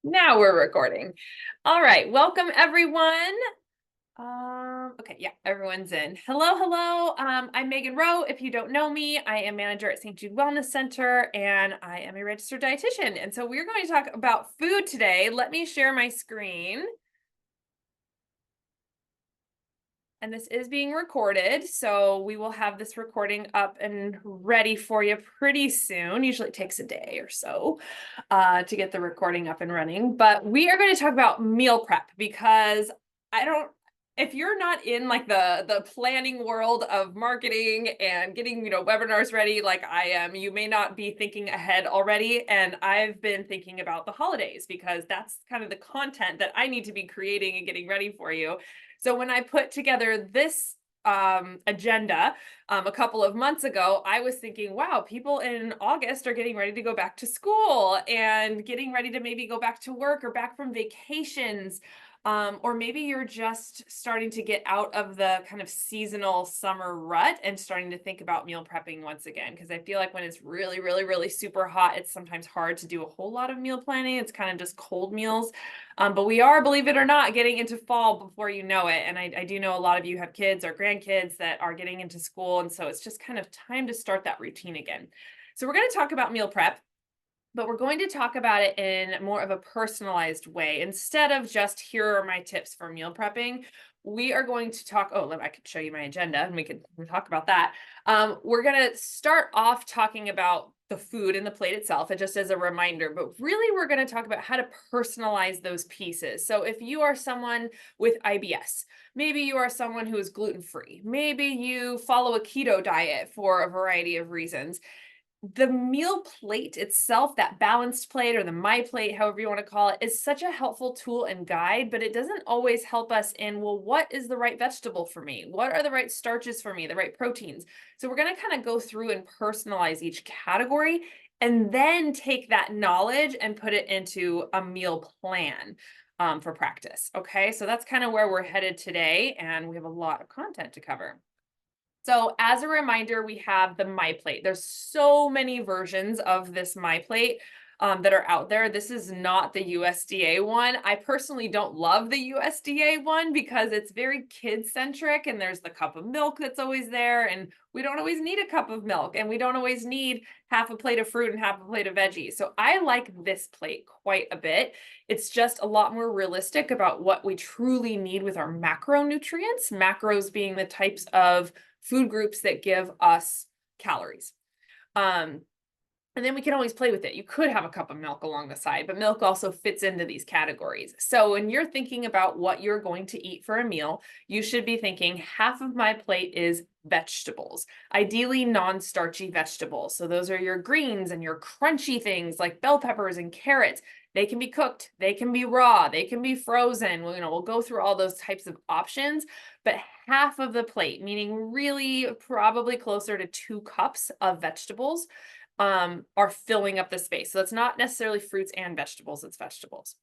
Now we're recording. All right, welcome everyone. Okay, yeah, everyone's in. Hello, hello. I'm Megan Rowe. If you don't know me, I am manager at St. Jude Wellness Center and I am a registered dietitian. And so we're going to talk about food today. Let me share my screen. And this is being recorded, so we will have this recording up and ready for you pretty soon. Usually it takes a day or so to get the recording up and running. But we are going to talk about meal prep because if you're not in like the planning world of marketing and getting, webinars ready like I am, you may not be thinking ahead already. And I've been thinking about the holidays because that's kind of the content that I need to be creating and getting ready for you. So when I put together this agenda a couple of months ago, I was thinking, wow, people in August are getting ready to go back to school and getting ready to maybe go back to work or back from vacations. Or maybe you're just starting to get out of the kind of seasonal summer rut and starting to think about meal prepping once again. Because I feel like when it's really, really, really super hot, it's sometimes hard to do a whole lot of meal planning. It's kind of just cold meals. But we are, believe it or not, getting into fall before you know it. And I do know a lot of you have kids or grandkids that are getting into school. And so it's just kind of time to start that routine again. So we're going to talk about meal prep, but we're going to talk about it in more of a personalized way. Instead of just, here are my tips for meal prepping, we are going to talk, I could show you my agenda and we could talk about that. We're going to start off talking about the food and the plate itself, and just as a reminder, but really we're going to talk about how to personalize those pieces. So if you are someone with IBS, maybe you are someone who is gluten-free, maybe you follow a keto diet for a variety of reasons, the meal plate itself, that balanced plate or the my plate, however you want to call it, is such a helpful tool and guide, but it doesn't always help us in, well, what is the right vegetable for me? What are the right starches for me, the right proteins? So we're going to kind of go through and personalize each category and then take that knowledge and put it into a meal plan for practice. Okay, so that's kind of where we're headed today, and we have a lot of content to cover. So as a reminder, we have the My Plate. There's so many versions of this My Plate that are out there. This is not the USDA one. I personally don't love the USDA one because it's very kid-centric and there's the cup of milk that's always there, and we don't always need a cup of milk, and we don't always need half a plate of fruit and half a plate of veggies. So I like this plate quite a bit. It's just a lot more realistic about what we truly need with our macronutrients, macros being the types of food groups that give us calories. And then we can always play with it. You could have a cup of milk along the side, but milk also fits into these categories. So when you're thinking about what you're going to eat for a meal, you should be thinking half of my plate is vegetables, ideally non-starchy vegetables. So those are your greens and your crunchy things like bell peppers and carrots. They can be cooked, they can be raw, they can be frozen. We'll go through all those types of options, but half of the plate, meaning really probably closer to 2 cups of vegetables, are filling up the space. So it's not necessarily fruits and vegetables, it's vegetables.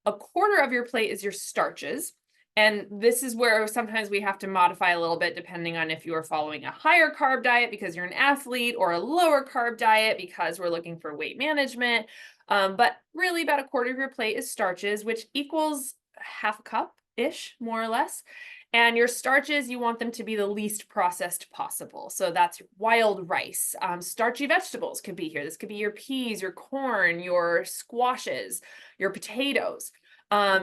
A quarter of your plate is your starches. And this is where sometimes we have to modify a little bit depending on if you are following a higher carb diet because you're an athlete, or a lower carb diet because we're looking for weight management. But really about a quarter of your plate is starches, which equals half a cup-ish, more or less. And your starches, you want them to be the least processed possible. So that's wild rice. Starchy vegetables could be here. This could be your peas, your corn, your squashes, your potatoes.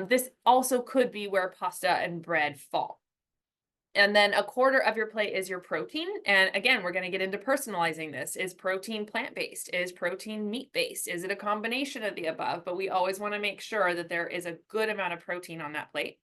This also could be where pasta and bread fall. And then a quarter of your plate is your protein. And again, we're going to get into personalizing this. Is protein plant-based? Is protein meat-based? Is it a combination of the above? But we always want to make sure that there is a good amount of protein on that plate.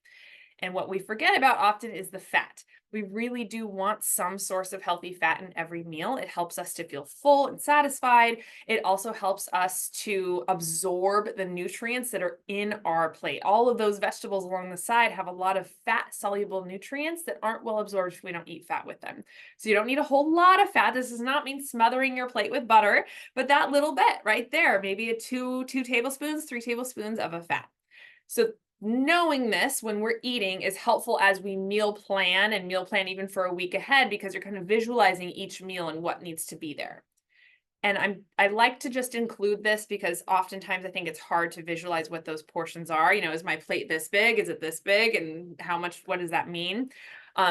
And what we forget about often is the fat. We really do want some source of healthy fat in every meal. It helps us to feel full and satisfied. It also helps us to absorb the nutrients that are in our plate. All of those vegetables along the side have a lot of fat-soluble nutrients that aren't well absorbed if we don't eat fat with them. So you don't need a whole lot of fat. This does not mean smothering your plate with butter, but that little bit right there, maybe a two tablespoons, 3 tablespoons of a fat. So knowing this when we're eating is helpful as we meal plan, and meal plan even for a week ahead, because you're kind of visualizing each meal and what needs to be there. And I like to just include this because oftentimes I think it's hard to visualize what those portions are. You know, is my plate this big? Is it this big? And how much, what does that mean?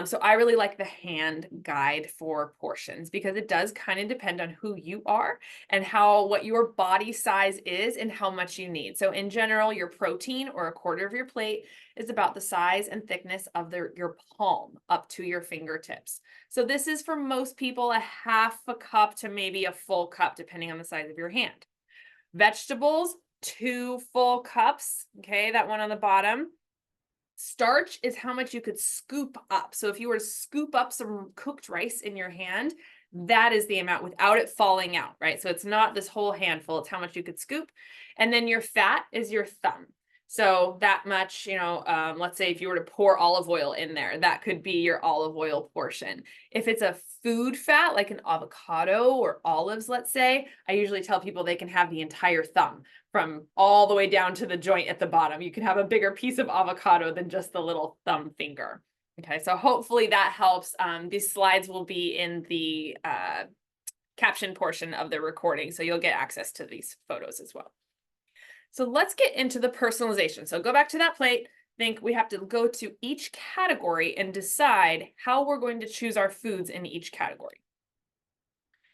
So I really like the hand guide for portions because it does kind of depend on who you are and what your body size is and how much you need. So in general, your protein or a quarter of your plate is about the size and thickness of your palm up to your fingertips. So this is for most people a half a cup to maybe a full cup, depending on the size of your hand. Vegetables, 2 full cups. Okay, that one on the bottom. Starch is how much you could scoop up. So if you were to scoop up some cooked rice in your hand, that is the amount without it falling out, right? So it's not this whole handful, it's how much you could scoop. And then your fat is your thumb. So that much, let's say if you were to pour olive oil in there, that could be your olive oil portion. If it's a food fat, like an avocado or olives, let's say, I usually tell people they can have the entire thumb from all the way down to the joint at the bottom. You can have a bigger piece of avocado than just the little thumb finger. Okay, so hopefully that helps. These slides will be in the caption portion of the recording, so you'll get access to these photos as well. So let's get into the personalization. So go back to that plate. Think we have to go to each category and decide how we're going to choose our foods in each category.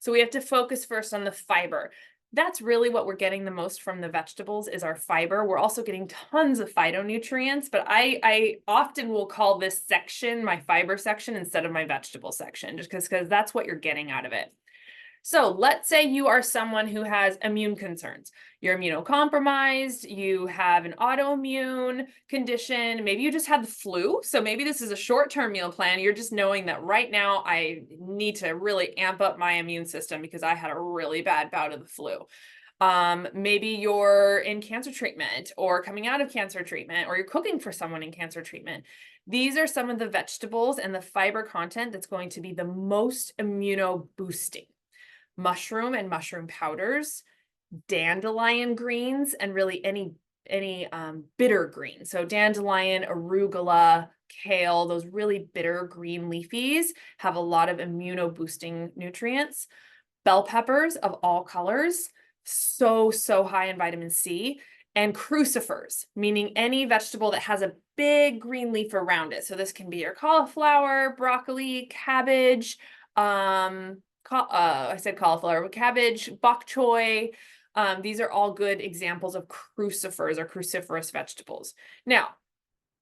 So we have to focus first on the fiber. That's really what we're getting the most from the vegetables is our fiber. We're also getting tons of phytonutrients, but I often will call this section my fiber section instead of my vegetable section, just because that's what you're getting out of it. So let's say you are someone who has immune concerns. You're immunocompromised, you have an autoimmune condition, maybe you just had the flu. So maybe this is a short-term meal plan. You're just knowing that right now I need to really amp up my immune system because I had a really bad bout of the flu. Maybe you're in cancer treatment or coming out of cancer treatment, or you're cooking for someone in cancer treatment. These are some of the vegetables and the fiber content that's going to be the most immuno-boosting. Mushroom and mushroom powders, dandelion greens, and really any bitter greens. So dandelion, arugula, kale, those really bitter green leafies have a lot of immuno-boosting nutrients. Bell peppers of all colors, so high in vitamin C. And crucifers, meaning any vegetable that has a big green leaf around it. So this can be your cauliflower, broccoli, cabbage, I said cauliflower, cabbage, bok choy. These are all good examples of crucifers or cruciferous vegetables. Now,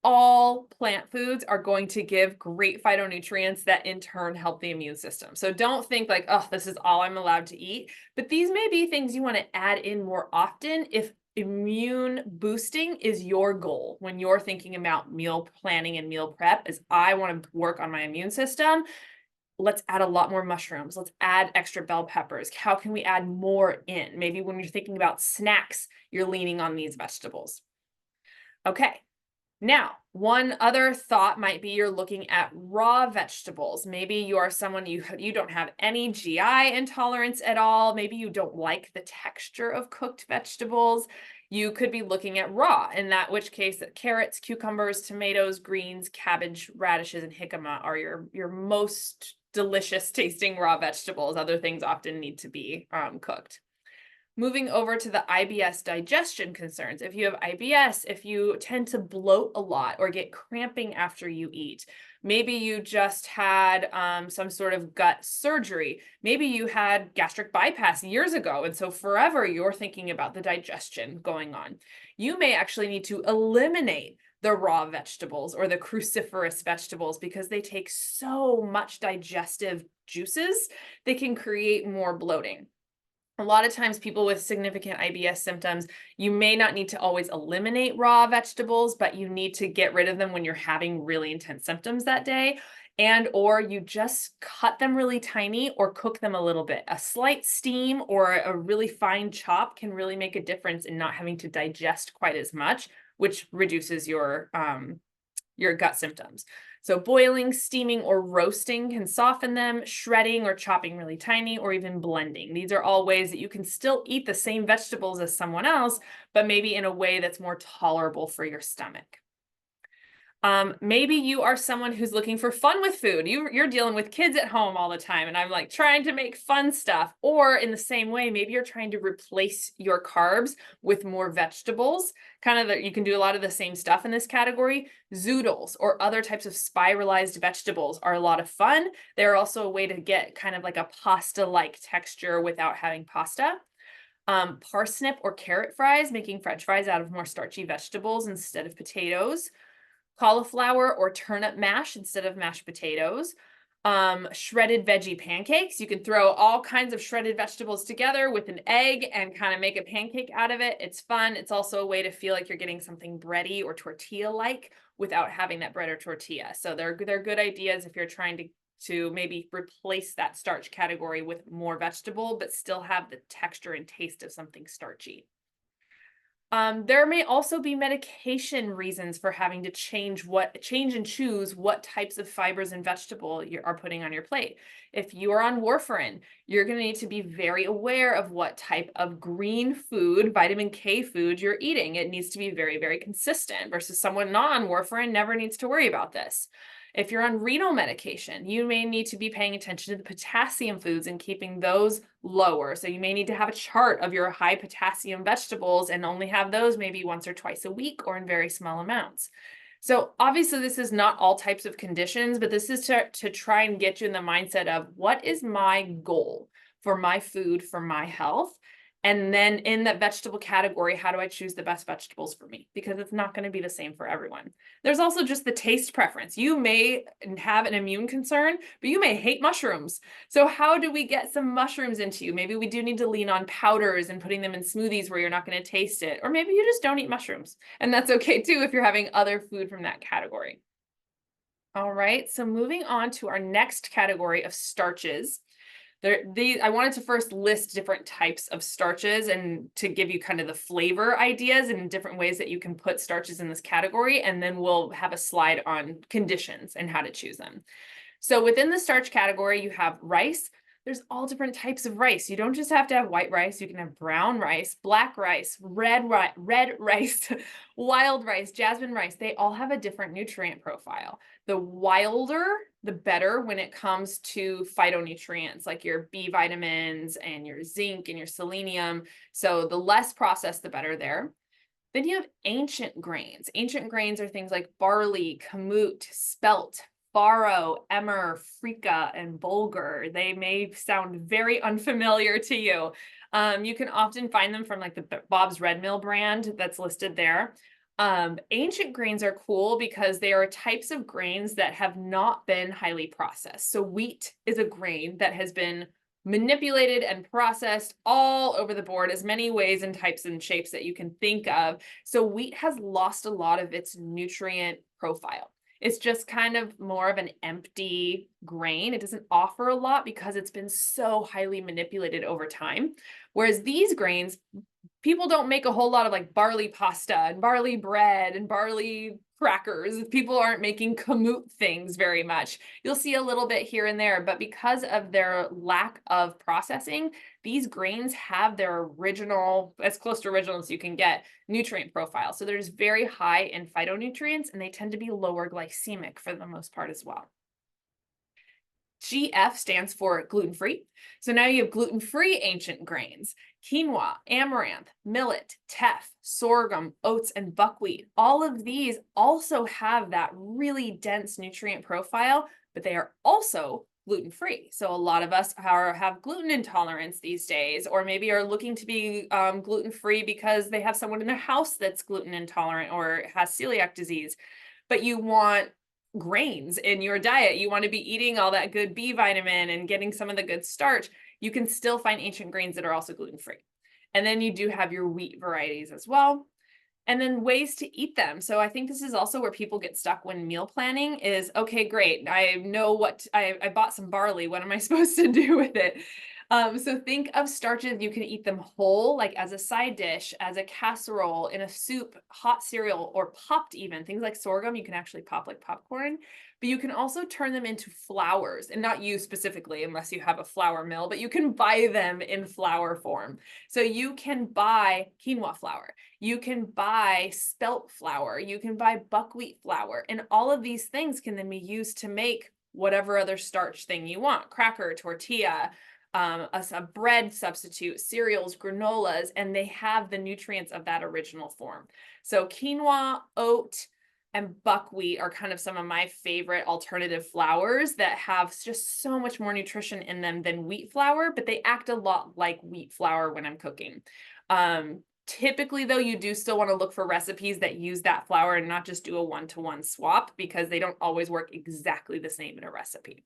all plant foods are going to give great phytonutrients that in turn help the immune system. So don't think like, oh, this is all I'm allowed to eat. But these may be things you want to add in more often if immune boosting is your goal when you're thinking about meal planning and meal prep, is I want to work on my immune system. Let's add a lot more mushrooms. Let's add extra bell peppers. How can we add more in? Maybe when you're thinking about snacks, you're leaning on these vegetables. Okay. Now, one other thought might be you're looking at raw vegetables. Maybe you are someone you don't have any GI intolerance at all. Maybe you don't like the texture of cooked vegetables. You could be looking at raw, in that which case carrots, cucumbers, tomatoes, greens, cabbage, radishes, and jicama are your most delicious tasting raw vegetables. Other things often need to be cooked. Moving over to the IBS digestion concerns. If you have IBS, if you tend to bloat a lot or get cramping after you eat, maybe you just had some sort of gut surgery, maybe you had gastric bypass years ago, and so forever you're thinking about the digestion going on. You may actually need to eliminate the raw vegetables or the cruciferous vegetables because they take so much digestive juices, they can create more bloating. A lot of times people with significant IBS symptoms, you may not need to always eliminate raw vegetables, but you need to get rid of them when you're having really intense symptoms that day, and or you just cut them really tiny or cook them a little bit. A slight steam or a really fine chop can really make a difference in not having to digest quite as much, which reduces your gut symptoms. So boiling, steaming, or roasting can soften them, shredding or chopping really tiny, or even blending. These are all ways that you can still eat the same vegetables as someone else, but maybe in a way that's more tolerable for your stomach. Maybe you are someone who's looking for fun with food. You're dealing with kids at home all the time, and I'm like trying to make fun stuff. Or in the same way, maybe you're trying to replace your carbs with more vegetables. You can do a lot of the same stuff in this category. Zoodles or other types of spiralized vegetables are a lot of fun. They're also a way to get kind of like a pasta-like texture without having pasta. Parsnip or carrot fries, making French fries out of more starchy vegetables instead of potatoes. Cauliflower or turnip mash instead of mashed potatoes. Shredded veggie pancakes. You can throw all kinds of shredded vegetables together with an egg and kind of make a pancake out of it. It's fun. It's also a way to feel like you're getting something bready or tortilla-like without having that bread or tortilla. So they're good ideas if you're trying to maybe replace that starch category with more vegetable, but still have the texture and taste of something starchy. There may also be medication reasons for having to change and choose what types of fibers and vegetable you are putting on your plate. If you are on warfarin, you're going to need to be very aware of what type of green food, vitamin K food you're eating. It needs to be very, very consistent versus someone not on warfarin never needs to worry about this. If you're on renal medication, you may need to be paying attention to the potassium foods and keeping those lower. So you may need to have a chart of your high potassium vegetables and only have those maybe once or twice a week or in very small amounts. So obviously this is not all types of conditions, but this is to try and get you in the mindset of what is my goal for my food, for my health? And then in that vegetable category, how do I choose the best vegetables for me? Because it's not going to be the same for everyone. There's also just the taste preference. You may have an immune concern, but you may hate mushrooms. So how do we get some mushrooms into you? Maybe we do need to lean on powders and putting them in smoothies where you're not going to taste it. Or maybe you just don't eat mushrooms. And that's okay too if you're having other food from that category. All right, so moving on to our next category of starches. I wanted to first list different types of starches and to give you kind of the flavor ideas and different ways that you can put starches in this category. And then we'll have a slide on conditions and how to choose them. So within the starch category, you have rice. There's all different types of rice. You don't just have to have white rice. You can have brown rice, black rice, red rice, wild rice, jasmine rice. They all have a different nutrient profile. The wilder, the better when it comes to phytonutrients like your B vitamins and your zinc and your selenium. So the less processed, the better there. Then you have ancient grains. Ancient grains are things like barley, kamut, spelt, farro, emmer, freekeh, and bulgur. They may sound very unfamiliar to you. You can often find them from like the Bob's Red Mill brand that's listed there. Ancient grains are cool because they are types of grains that have not been highly processed. So wheat is a grain that has been manipulated and processed all over the board, as many ways and types and shapes that you can think of. So wheat has lost a lot of its nutrient profile. It's just kind of more of an empty grain. It doesn't offer a lot because it's been so highly manipulated over time. Whereas these grains, people don't make a whole lot of like barley pasta and barley bread and barley crackers. People aren't making kamut things very much. You'll see a little bit here and there, but because of their lack of processing, these grains have their original, as close to original as you can get, nutrient profile. So they're just very high in phytonutrients and they tend to be lower glycemic for the most part as well. GF stands for gluten-free. So now you have gluten-free ancient grains: quinoa, amaranth, millet, teff, sorghum, oats, and buckwheat. All of these also have that really dense nutrient profile, but they are also gluten-free. So a lot of us have gluten intolerance these days, or maybe are looking to be gluten-free because they have someone in their house that's gluten intolerant or has celiac disease. But you want grains in your diet. You want to be eating all that good B vitamin and getting some of the good starch. You can still find ancient grains that are also gluten-free. And then you do have your wheat varieties as well. And then ways to eat them. So I think this is also where people get stuck when meal planning is, okay, great. I know I bought some barley. What am I supposed to do with it? So think of starches, you can eat them whole, like as a side dish, as a casserole, in a soup, hot cereal, or popped even. Things like sorghum, you can actually pop like popcorn, but you can also turn them into flours, and not you specifically, unless you have a flour mill, but you can buy them in flour form. So you can buy quinoa flour, you can buy spelt flour, you can buy buckwheat flour, and all of these things can then be used to make whatever other starch thing you want, cracker, tortilla, a bread substitute, cereals, granolas, and they have the nutrients of that original form. So quinoa, oat, and buckwheat are kind of some of my favorite alternative flours that have just so much more nutrition in them than wheat flour, but they act a lot like wheat flour when I'm cooking. Typically, though, you do still want to look for recipes that use that flour and not just do a one-to-one swap, because they don't always work exactly the same in a recipe.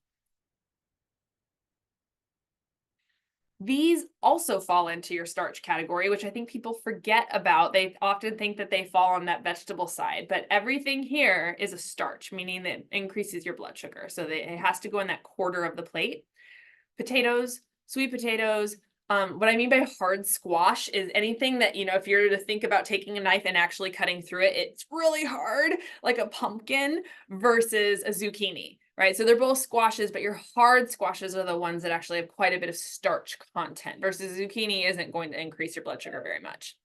These also fall into your starch category, which I think people forget about. They often think that they fall on that vegetable side, but everything here is a starch, meaning that it increases your blood sugar. So it has to go in that quarter of the plate. Potatoes, sweet potatoes. What I mean by hard squash is anything that, if you're to think about taking a knife and actually cutting through it, it's really hard, like a pumpkin versus a zucchini, right? So they're both squashes, but your hard squashes are the ones that actually have quite a bit of starch content versus zucchini isn't going to increase your blood sugar very much.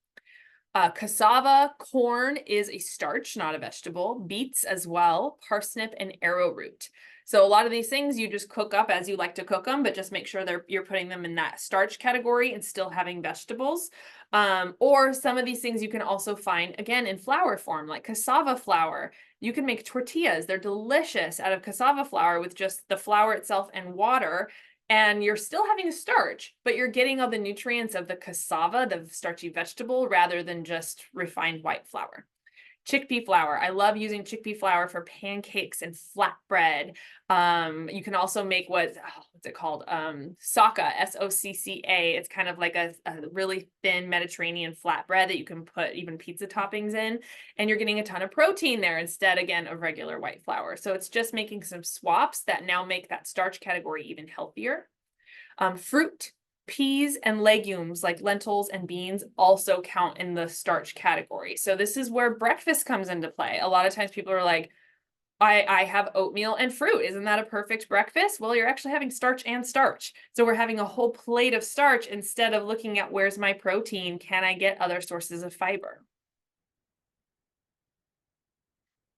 Cassava, corn is a starch, not a vegetable. Beets as well, parsnip, and arrowroot. So a lot of these things you just cook up as you like to cook them, but just make sure you're putting them in that starch category and still having vegetables. Or some of these things you can also find, again, in flour form, like cassava flour. You can make tortillas. They're delicious out of cassava flour with just the flour itself and water. And you're still having a starch, but you're getting all the nutrients of the cassava, the starchy vegetable, rather than just refined white flour. Chickpea flour. I love using chickpea flour for pancakes and flatbread. You can also make what's it called? Socca, S-O-C-C-A. It's kind of like a really thin Mediterranean flatbread that you can put even pizza toppings in. And you're getting a ton of protein there instead, again, of regular white flour. So it's just making some swaps that now make that starch category even healthier. Fruit, peas, and legumes like lentils and beans also count in the starch category. So this is where breakfast comes into play. A lot of times people are like, I have oatmeal and fruit. Isn't that a perfect breakfast? Well, you're actually having starch and starch. So we're having a whole plate of starch instead of looking at where's my protein? Can I get other sources of fiber?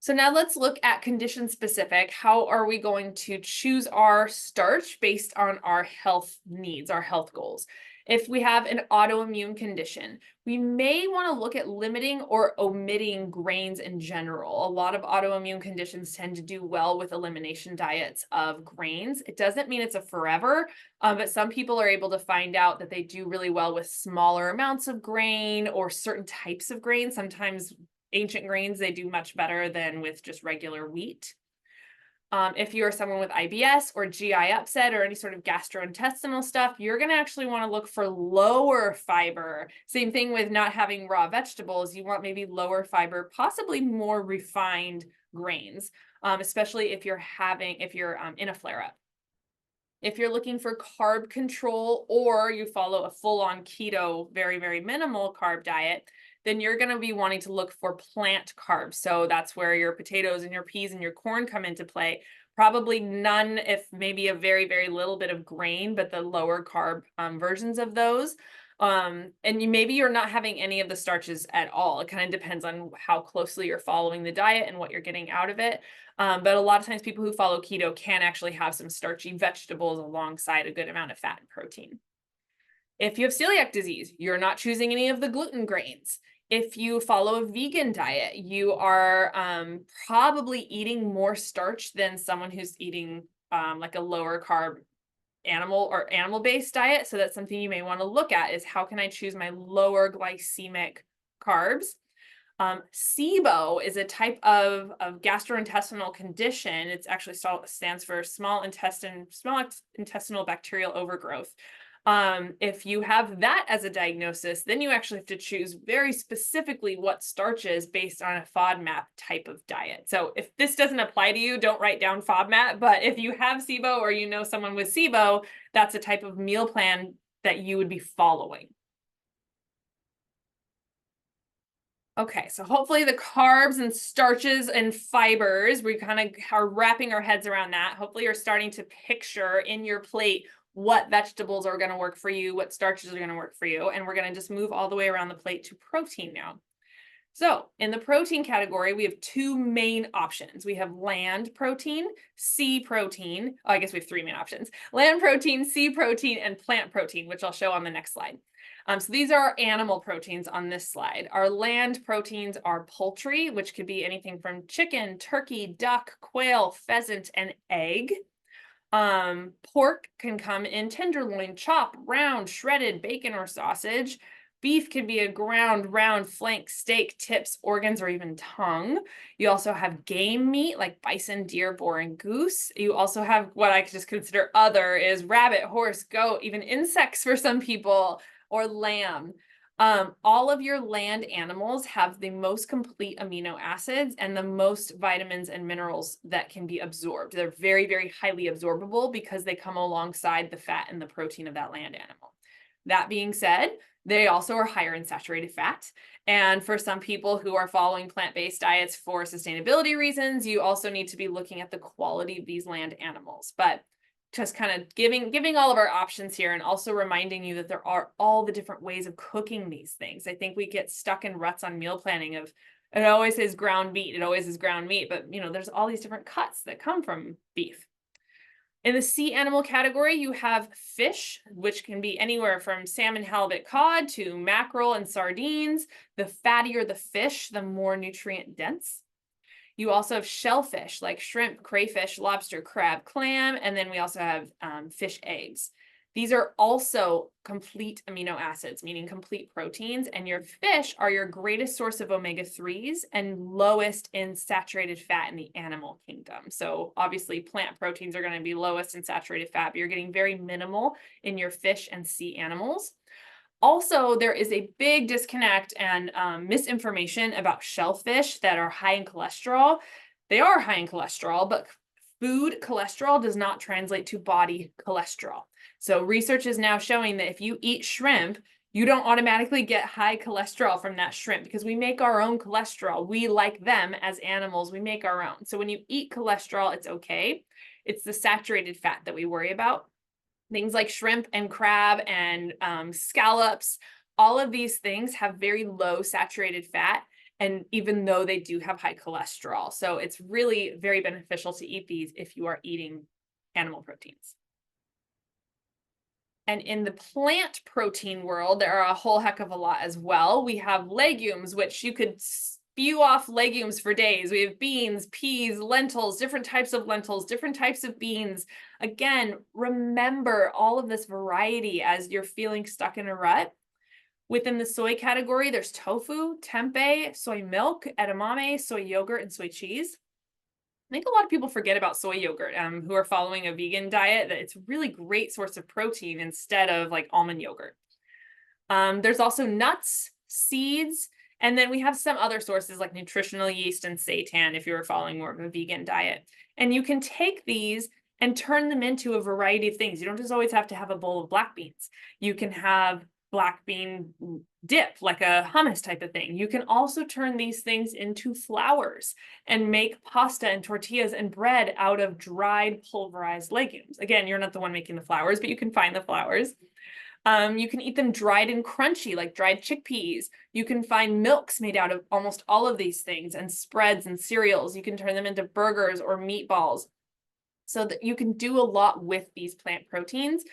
So now let's look at condition specific. How are we going to choose our starch based on our health needs, our health goals? If we have an autoimmune condition, we may want to look at limiting or omitting grains in general. A lot of autoimmune conditions tend to do well with elimination diets of grains. It doesn't mean it's a forever, but some people are able to find out that they do really well with smaller amounts of grain or certain types of grain. Sometimes ancient grains, they do much better than with just regular wheat. If you are someone with IBS or GI upset or any sort of gastrointestinal stuff, you're going to actually want to look for lower fiber. Same thing with not having raw vegetables. You want maybe lower fiber, possibly more refined grains, especially if you're in a flare-up. If you're looking for carb control or you follow a full-on keto, very, very minimal carb diet, then you're going to be wanting to look for plant carbs. So that's where your potatoes and your peas and your corn come into play. Probably none, if maybe a very, very little bit of grain, but the lower carb versions of those. And maybe you're not having any of the starches at all. It kind of depends on how closely you're following the diet and what you're getting out of it. But a lot of times people who follow keto can actually have some starchy vegetables alongside a good amount of fat and protein. If you have celiac disease, you're not choosing any of the gluten grains. If you follow a vegan diet, you are probably eating more starch than someone who's eating like a lower carb animal-based diet. So that's something you may want to look at, is how can I choose my lower glycemic carbs? SIBO is a type of gastrointestinal condition. It's actually stands for small intestinal bacterial overgrowth. If you have that as a diagnosis, then you actually have to choose very specifically what starches based on a FODMAP type of diet. So if this doesn't apply to you, don't write down FODMAP, but if you have SIBO or you know someone with SIBO, that's a type of meal plan that you would be following. Okay, so hopefully the carbs and starches and fibers, we kind of are wrapping our heads around that. Hopefully you're starting to picture in your plate what vegetables are going to work for you, what starches are going to work for you. And we're going to just move all the way around the plate to protein now. So in the protein category, we have two main options. We have land protein, sea protein. Oh, I guess we have three main options: land protein, sea protein, and plant protein, which I'll show on the next slide. So these are our animal proteins on this slide. Our land proteins are poultry, which could be anything from chicken, turkey, duck, quail, pheasant, and egg. Pork can come in tenderloin, chop, round, shredded, bacon, or sausage. Beef can be a ground, round, flank, steak, tips, organs, or even tongue. You also have game meat like bison, deer, boar, and goose. You also have what I just consider other is rabbit, horse, goat, even insects for some people, or lamb. All of your land animals have the most complete amino acids and the most vitamins and minerals that can be absorbed. They're very, very highly absorbable because they come alongside the fat and the protein of that land animal. That being said, they also are higher in saturated fat. And for some people who are following plant-based diets for sustainability reasons, you also need to be looking at the quality of these land animals. But just kind of giving all of our options here, and also reminding you that there are all the different ways of cooking these things. I think we get stuck in ruts on meal planning of, it always says ground meat, it always is ground meat, but there's all these different cuts that come from beef. In the sea animal category, you have fish, which can be anywhere from salmon, halibut, cod to mackerel and sardines. The fattier the fish, the more nutrient dense. You also have shellfish like shrimp, crayfish, lobster, crab, clam, and then we also have fish eggs. These are also complete amino acids, meaning complete proteins, and your fish are your greatest source of omega-3s and lowest in saturated fat in the animal kingdom. So obviously plant proteins are going to be lowest in saturated fat, but you're getting very minimal in your fish and sea animals. Also, there is a big disconnect and misinformation about shellfish that are high in cholesterol. They are high in cholesterol, but food cholesterol does not translate to body cholesterol. So research is now showing that if you eat shrimp, you don't automatically get high cholesterol from that shrimp because we make our own cholesterol. We, like them as animals, we make our own. So when you eat cholesterol, it's okay. It's the saturated fat that we worry about. Things like shrimp and crab and scallops, all of these things have very low saturated fat, and even though they do have high cholesterol. So it's really very beneficial to eat these if you are eating animal proteins. And in the plant protein world, there are a whole heck of a lot as well. We have legumes, which you could spew off legumes for days. We have beans, peas, lentils, different types of lentils, different types of beans. Again, remember all of this variety as you're feeling stuck in a rut. Within the soy category, there's tofu, tempeh, soy milk, edamame, soy yogurt, and soy cheese. I think a lot of people forget about soy yogurt who are following a vegan diet, that it's a really great source of protein instead of like almond yogurt. There's also nuts, seeds, and then we have some other sources like nutritional yeast and seitan if you're following more of a vegan diet. And you can take these and turn them into a variety of things. You don't just always have to have a bowl of black beans. You can have black bean dip, like a hummus type of thing. You can also turn these things into flours and make pasta and tortillas and bread out of dried pulverized legumes. Again, you're not the one making the flours, but you can find the flours. You can eat them dried and crunchy, like dried chickpeas. You can find milks made out of almost all of these things, and spreads and cereals. You can turn them into burgers or meatballs. So that you can do a lot with these plant proteins.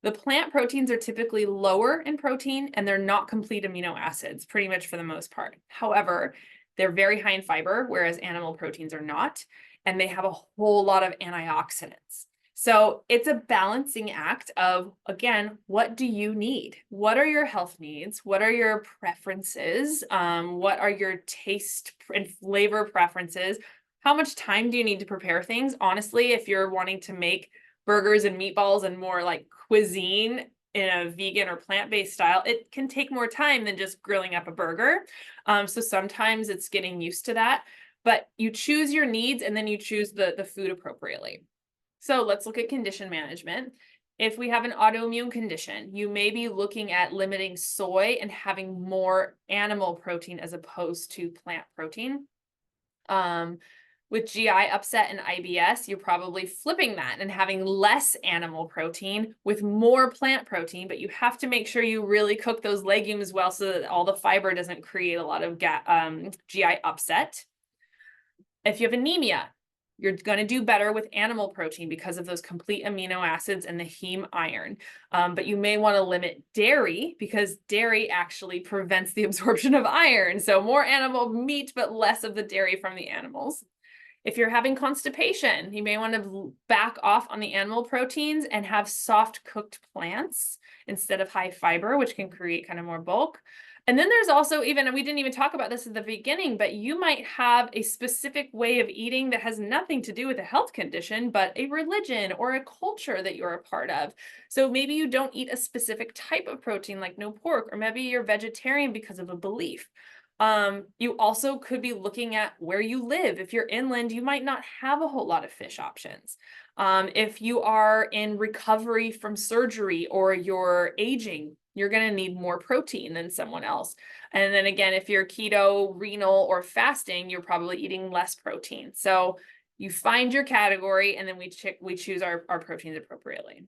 The plant proteins are typically lower in protein, and they're not complete amino acids, pretty much for the most part. However, they're very high in fiber, whereas animal proteins are not, and they have a whole lot of antioxidants. So it's a balancing act of, again, what do you need? What are your health needs? What are your preferences? What are your taste and flavor preferences? How much time do you need to prepare things? Honestly, if you're wanting to make burgers and meatballs and more like cuisine, in a vegan or plant-based style, it can take more time than just grilling up a burger. So sometimes it's getting used to that, but you choose your needs and then you choose the food appropriately. So let's look at condition management. If we have an autoimmune condition, you may be looking at limiting soy and having more animal protein as opposed to plant protein. With GI upset and IBS, you're probably flipping that and having less animal protein with more plant protein, but you have to make sure you really cook those legumes well so that all the fiber doesn't create a lot of GI upset. If you have anemia, you're going to do better with animal protein because of those complete amino acids and the heme iron. But you may want to limit dairy because dairy actually prevents the absorption of iron. So more animal meat, but less of the dairy from the animals. If you're having constipation, you may want to back off on the animal proteins and have soft cooked plants instead of high fiber, which can create kind of more bulk. And then there's also even, and we didn't even talk about this at the beginning, but you might have a specific way of eating that has nothing to do with a health condition, but a religion or a culture that you're a part of. So maybe you don't eat a specific type of protein like no pork, or maybe you're vegetarian because of a belief. You also could be looking at where you live. If you're inland, you might not have a whole lot of fish options. If you are in recovery from surgery or you're aging, you're going to need more protein than someone else. And then again, if you're keto, renal, or fasting, you're probably eating less protein. So you find your category and then we choose our proteins appropriately.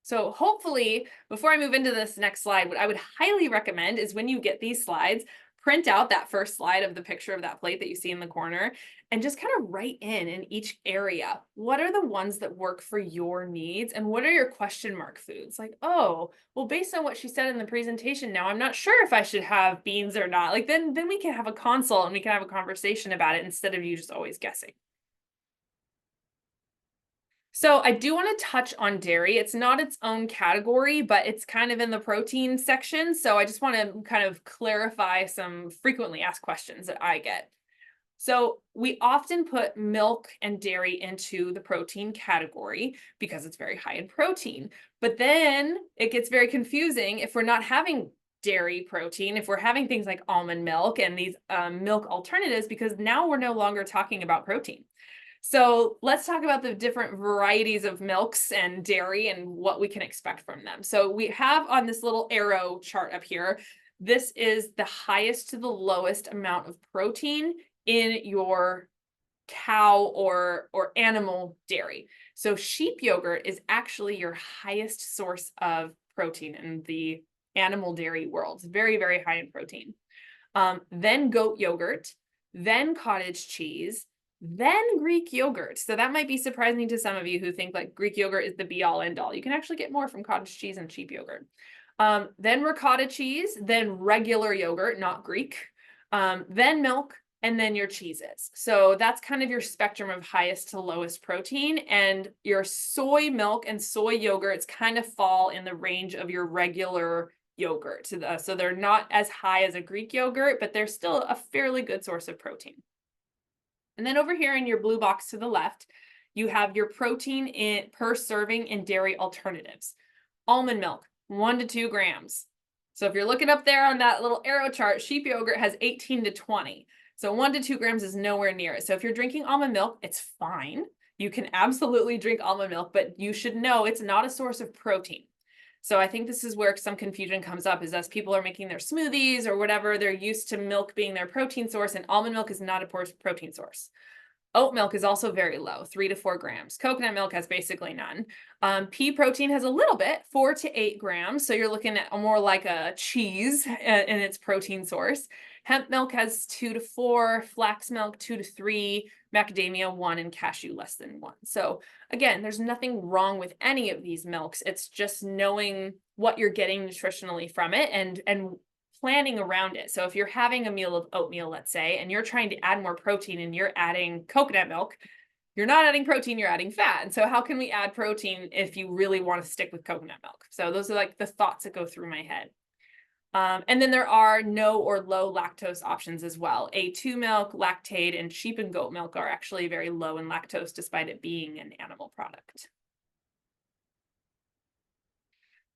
So hopefully, before I move into this next slide, what I would highly recommend is when you get these slides, print out that first slide of the picture of that plate that you see in the corner and just kind of write in each area. What are the ones that work for your needs and what are your question mark foods? Like, oh, well, based on what she said in the presentation now, I'm not sure if I should have beans or not. Like then we can have a consult and we can have a conversation about it instead of you just always guessing. So I do want to touch on dairy. It's not its own category, but it's kind of in the protein section. So I just want to kind of clarify some frequently asked questions that I get. So we often put milk and dairy into the protein category because it's very high in protein. But then it gets very confusing if we're not having dairy protein, if we're having things like almond milk and these milk alternatives, because now we're no longer talking about protein. So let's talk about the different varieties of milks and dairy and what we can expect from them. So we have on this little arrow chart up here, this is the highest to the lowest amount of protein in your cow or animal dairy. So sheep yogurt is actually your highest source of protein in the animal dairy world. It's very, very high in protein. Then goat yogurt, then cottage cheese, then Greek yogurt. So that might be surprising to some of you who think like Greek yogurt is the be all end all. You can actually get more from cottage cheese and sheep yogurt. Then ricotta cheese, then regular yogurt, not Greek, then milk, and then your cheeses. So that's kind of your spectrum of highest to lowest protein. And your soy milk and soy yogurts kind of fall in the range of your regular yogurt. So they're not as high as a Greek yogurt, but they're still a fairly good source of protein. And then over here in your blue box to the left, you have your protein per serving in dairy alternatives. Almond milk, 1 to 2 grams. So if you're looking up there on that little arrow chart, sheep yogurt has 18 to 20. So 1 to 2 grams is nowhere near it. So if you're drinking almond milk, it's fine. You can absolutely drink almond milk, but you should know it's not a source of protein. So I think this is where some confusion comes up is as people are making their smoothies or whatever, they're used to milk being their protein source and almond milk is not a protein source. Oat milk is also very low, 3 to 4 grams. Coconut milk has basically none. Pea protein has a little bit, 4 to 8 grams. So you're looking at more like a cheese in its protein source. Hemp milk has 2 to 4, flax milk 2 to 3, macadamia 1, and cashew less than 1. So again, there's nothing wrong with any of these milks. It's just knowing what you're getting nutritionally from it and planning around it. So if you're having a meal of oatmeal, let's say, and you're trying to add more protein and you're adding coconut milk, you're not adding protein, you're adding fat. And so how can we add protein if you really want to stick with coconut milk? So those are like the thoughts that go through my head. And then there are no or low lactose options as well. A2 milk, Lactaid, and sheep and goat milk are actually very low in lactose despite it being an animal product.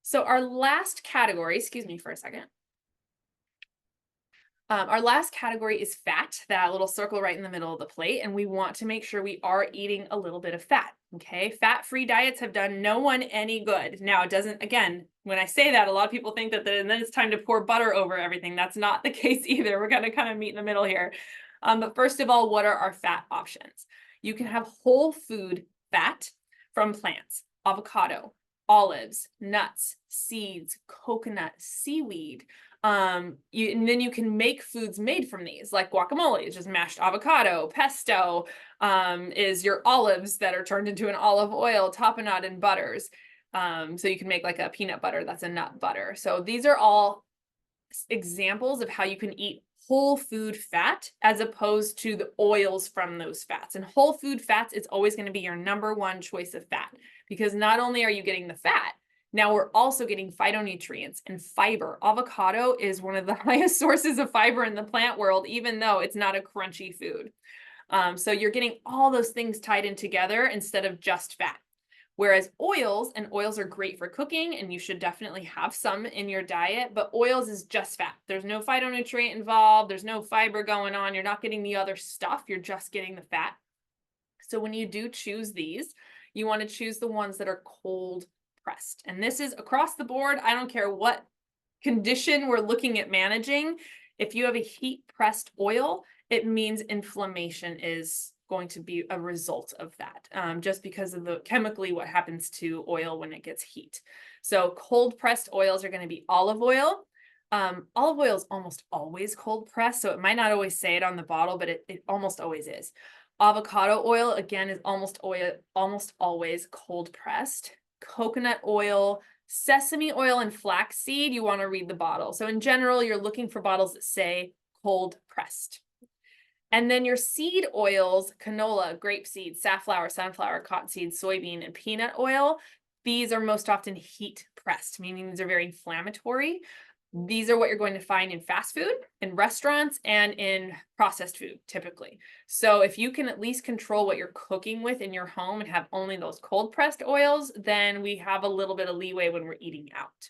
So our last category, excuse me for a second. Our last category is fat, that little circle right in the middle of the plate, and we want to make sure we are eating a little bit of fat, okay? Fat-free diets have done no one any good. Now, it doesn't, again, when I say that, a lot of people think that and then it's time to pour butter over everything. That's not the case either. We're gonna kind of meet in the middle here. But first of all, what are our fat options? You can have whole food fat from plants, avocado, olives, nuts, seeds, coconut, seaweed, and then you can make foods made from these, like guacamole is just mashed avocado, pesto is your olives that are turned into an olive oil, tapenade and butters. So you can make like a peanut butter that's a nut butter. So these are all examples of how you can eat whole food fat as opposed to the oils from those fats. And whole food fats is always going to be your number one choice of fat, because not only are you getting the fat, now we're also getting phytonutrients and fiber. Avocado is one of the highest sources of fiber in the plant world, even though it's not a crunchy food. So you're getting all those things tied in together instead of just fat. Whereas oils, and oils are great for cooking, and you should definitely have some in your diet, but oils is just fat. There's no phytonutrient involved. There's no fiber going on. You're not getting the other stuff. You're just getting the fat. So when you do choose these, you want to choose the ones that are cold pressed. And this is across the board. I don't care what condition we're looking at managing. If you have a heat pressed oil, it means inflammation is going to be a result of that, just because of the chemically what happens to oil when it gets heat. So cold pressed oils are going to be olive oil. Olive oil is almost always cold pressed, so it might not always say it on the bottle, but it almost always is. Avocado oil, again, is almost always cold pressed. Coconut oil, sesame oil, and flaxseed, you want to read the bottle. So in general, you're looking for bottles that say cold pressed. And then your seed oils, canola, grapeseed, safflower, sunflower, cottonseed, soybean, and peanut oil, these are most often heat pressed, meaning these are very inflammatory. These are what you're going to find in fast food, in restaurants, and in processed food, typically. So if you can at least control what you're cooking with in your home and have only those cold pressed oils, then we have a little bit of leeway when we're eating out.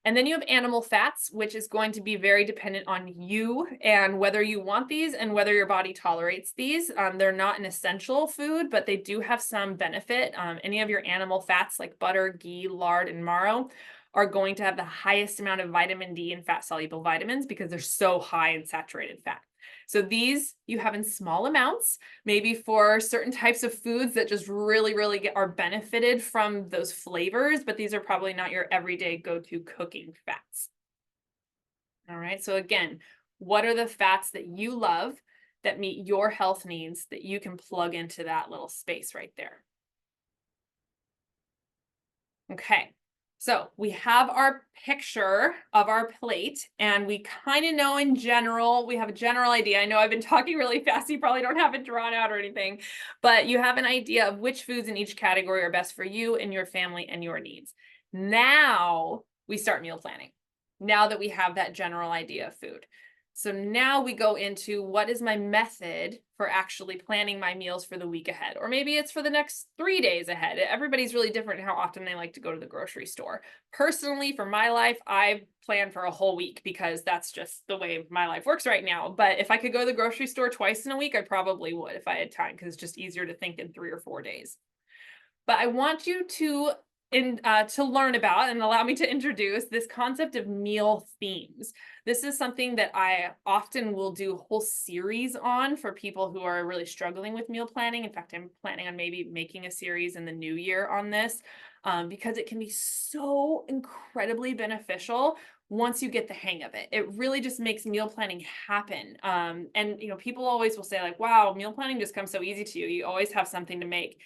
And then you have animal fats, which is going to be very dependent on you and whether you want these and whether your body tolerates these. They're not an essential food, but they do have some benefit. Any of your animal fats like butter, ghee, lard, and marrow are going to have the highest amount of vitamin D and fat-soluble vitamins because they're so high in saturated fat. So these you have in small amounts, maybe for certain types of foods that just really are benefited from those flavors, but these are probably not your everyday go-to cooking fats. All right, so again, what are the fats that you love that meet your health needs that you can plug into that little space right there? Okay. So we have our picture of our plate, and we kind of know in general, we have a general idea. I know I've been talking really fast. You probably don't have it drawn out or anything, but you have an idea of which foods in each category are best for you and your family and your needs. Now we start meal planning, now that we have that general idea of food. So now we go into what is my method for actually planning my meals for the week ahead, or maybe it's for the next 3 days ahead. Everybody's really different in how often they like to go to the grocery store. Personally, for my life, I plan for a whole week because that's just the way my life works right now. But if I could go to the grocery store twice in a week, I probably would if I had time, because it's just easier to think in 3 or 4 days. But I want you to learn about and allow me to introduce this concept of meal themes. This is something that I often will do whole series on for people who are really struggling with meal planning. In fact, I'm planning on maybe making a series in the new year on this, because it can be so incredibly beneficial once you get the hang of it. It really just makes meal planning happen. And people always will say like, wow, meal planning just comes so easy to you. You always have something to make.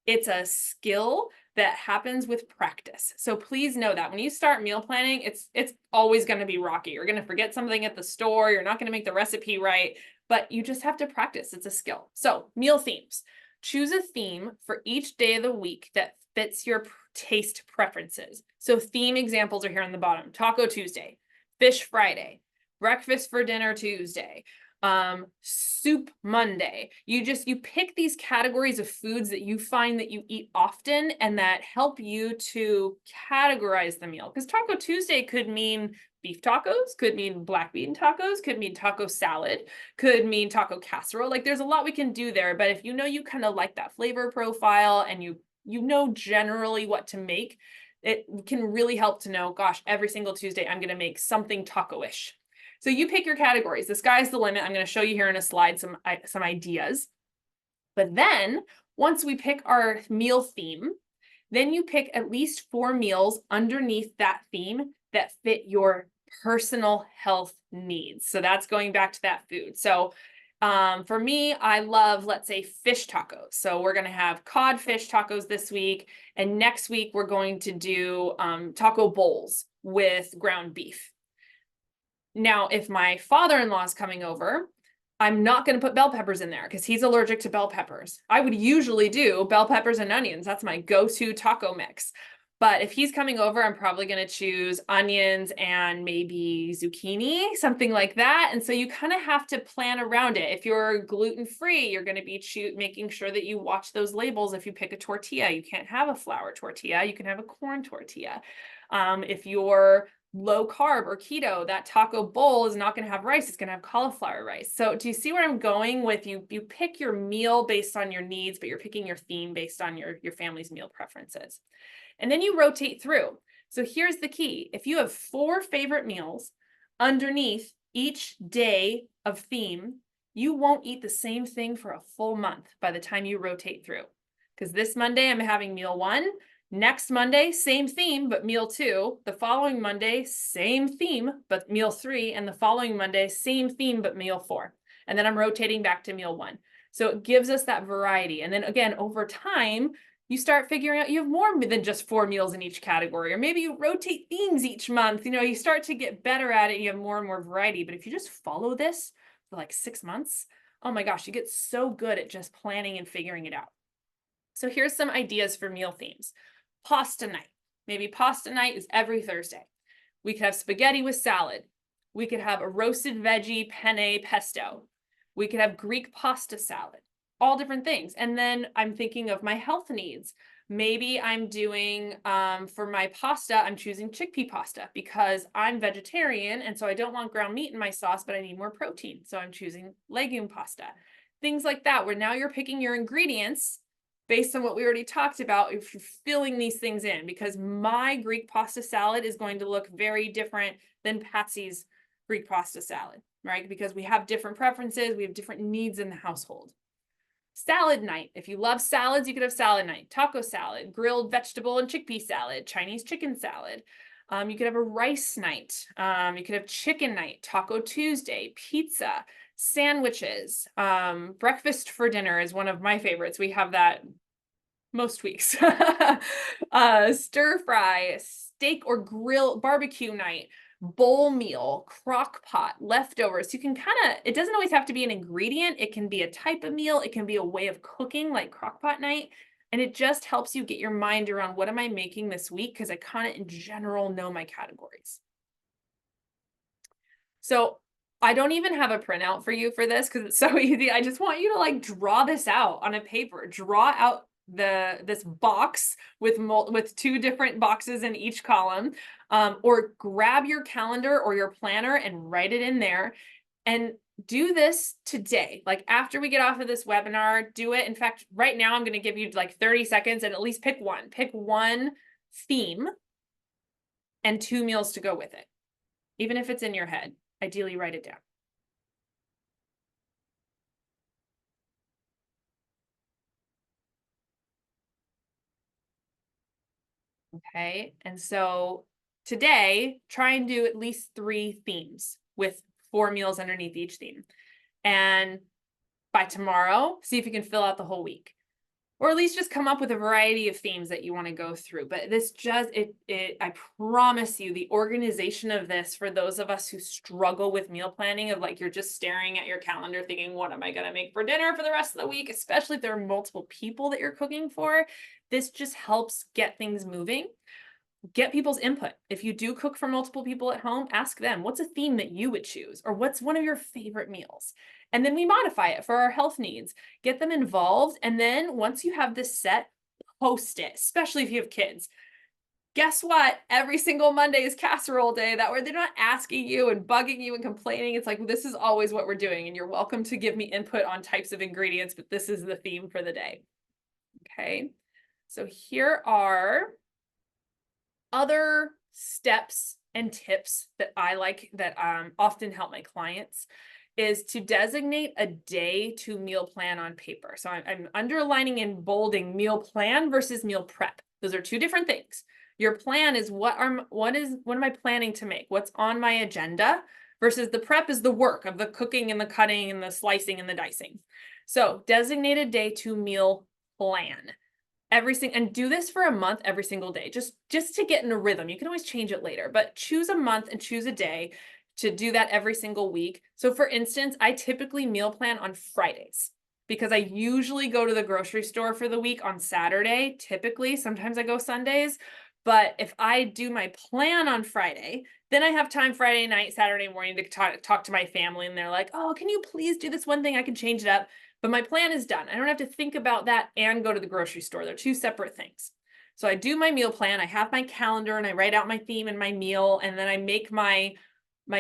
It's a skill that happens with practice. So please know that when you start meal planning, it's always going to be rocky. You're going to forget something at the store. You're not going to make the recipe right, but you just have to practice. It's a skill. So meal themes. Choose a theme for each day of the week that fits your taste preferences. So theme examples are here on the bottom. Taco Tuesday, Fish Friday, Breakfast for Dinner Tuesday, Soup Monday. You pick these categories of foods that you find that you eat often and that help you to categorize the meal. Because Taco Tuesday could mean beef tacos, could mean black bean tacos, could mean taco salad, could mean taco casserole. Like there's a lot we can do there, but if you know you kind of like that flavor profile and you know generally what to make, it can really help to know, gosh, every single Tuesday I'm going to make something taco-ish. So you pick your categories. The sky's the limit. I'm going to show you here in a slide some ideas. But then once we pick our meal theme, then you pick at least 4 meals underneath that theme that fit your personal health needs. So that's going back to that food. So for me, I love, let's say, fish tacos. So we're going to have cod fish tacos this week. And next week, we're going to do taco bowls with ground beef. Now, if my father-in-law is coming over, I'm not going to put bell peppers in there because he's allergic to bell peppers. I would usually do bell peppers and onions. That's my go-to taco mix. But if he's coming over, I'm probably going to choose onions and maybe zucchini, something like that. And so you kind of have to plan around it. If you're gluten-free, you're going to be making sure that you watch those labels. If you pick a tortilla, you can't have a flour tortilla. You can have a corn tortilla. If you're low carb or keto, that taco bowl is not going to have rice. It's going to have cauliflower rice. So do you see where I'm going with you? You pick your meal based on your needs, but you're picking your theme based on your family's meal preferences. And then you rotate through. So here's the key. If you have 4 favorite meals underneath each day of theme, you won't eat the same thing for a full month by the time you rotate through. Because this Monday, I'm having meal 1. Next Monday, same theme, but meal 2. The following Monday, same theme, but meal 3. And the following Monday, same theme, but meal 4. And then I'm rotating back to meal 1. So it gives us that variety. And then again, over time, you start figuring out you have more than just 4 meals in each category, or maybe you rotate themes each month. You start to get better at it. You have more and more variety. But if you just follow this for like 6 months, oh my gosh, you get so good at just planning and figuring it out. So here's some ideas for meal themes. Pasta night. Maybe pasta night is every Thursday. We could have spaghetti with salad. We could have a roasted veggie penne pesto. We could have Greek pasta salad. All different things. And then I'm thinking of my health needs. Maybe I'm doing, for my pasta, I'm choosing chickpea pasta because I'm vegetarian. And so I don't want ground meat in my sauce, but I need more protein. So I'm choosing legume pasta. Things like that, where now you're picking your ingredients based on what we already talked about, if you're filling these things in, because my Greek pasta salad is going to look very different than Patsy's Greek pasta salad, right? Because we have different preferences, we have different needs in the household. Salad night. If you love salads, you could have salad night. Taco salad, grilled vegetable and chickpea salad, Chinese chicken salad. You could have a rice night. You could have chicken night, Taco Tuesday, pizza, sandwiches. Breakfast for dinner is one of my favorites. We have that most weeks. Stir fry, steak or grill, barbecue night, bowl meal, crock pot, leftovers. You can it doesn't always have to be an ingredient. It can be a type of meal. It can be a way of cooking, like crock pot night. And it just helps you get your mind around, what am I making this week? Because I kind of in general know my categories. So I don't even have a printout for you for this because it's so easy. I just want you to draw this out on a paper. Draw out this box with 2 different boxes in each column, or grab your calendar or your planner and write it in there, and do this today. After we get off of this webinar, do it. In fact, right now I'm going to give you 30 seconds and at least pick one theme and 2 meals to go with it. Even if it's in your head, ideally write it down. Okay, and so today, try and do at least 3 themes with 4 meals underneath each theme. And by tomorrow, see if you can fill out the whole week. Or at least just come up with a variety of themes that you want to go through. But this I promise you, the organization of this, for those of us who struggle with meal planning, of you're just staring at your calendar thinking, what am I going to make for dinner for the rest of the week? Especially if there are multiple people that you're cooking for, this just helps get things moving. get people's input. If you do cook for multiple people at home, ask them, what's a theme that you would choose? Or what's one of your favorite meals? And then we modify it for our health needs, get them involved. And then once you have this set, post it, especially if you have kids. Guess what? Every single Monday is casserole day. That way they're not asking you and bugging you and complaining. It's like, this is always what we're doing. And you're welcome to give me input on types of ingredients, but this is the theme for the day. Okay. So here are other steps and tips that I like that often help my clients is to designate a day to meal plan on paper. So I'm underlining and bolding meal plan versus meal prep. Those are two different things. Your plan is what am I planning to make? What's on my agenda versus the prep is the work of the cooking and the cutting and the slicing and the dicing. So designate a day to meal plan and do this for a month every single day, just to get in a rhythm. You can always change it later, but choose a month and choose a day to do that every single week. So for instance, I typically meal plan on Fridays because I usually go to the grocery store for the week on Saturday. Typically, sometimes I go Sundays, but if I do my plan on Friday, then I have time Friday night, Saturday morning to talk to my family, and they're like, oh, can you please do this one thing? I can change it up. But my plan is done. I don't have to think about that and go to the grocery store. They're two separate things. So I do my meal plan. I have my calendar and I write out my theme and my meal, and then I make my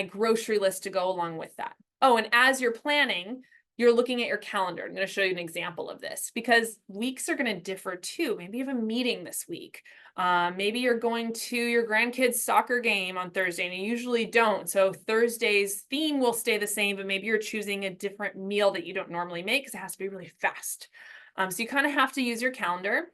grocery list to go along with that. Oh, and as you're planning, you're looking at your calendar. I'm going to show you an example of this because weeks are going to differ too. Maybe you have a meeting this week. Maybe you're going to your grandkids' soccer game on Thursday and you usually don't. So Thursday's theme will stay the same, but maybe you're choosing a different meal that you don't normally make because it has to be really fast. So you kind of have to use your calendar,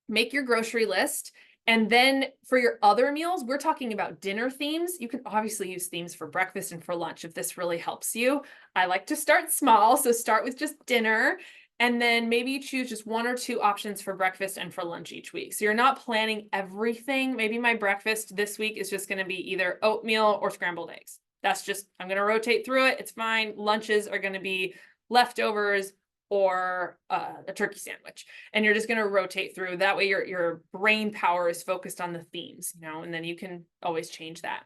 make your grocery list. And then for your other meals, we're talking about dinner themes. You can obviously use themes for breakfast and for lunch if this really helps you. I like to start small, so start with just dinner. And then maybe you choose just one or two options for breakfast and for lunch each week. So you're not planning everything. Maybe my breakfast this week is just going to be either oatmeal or scrambled eggs. That's just, I'm going to rotate through it. It's fine. Lunches are going to be leftovers or a turkey sandwich. And you're just going to rotate through. That way your brain power is focused on the themes, and then you can always change that.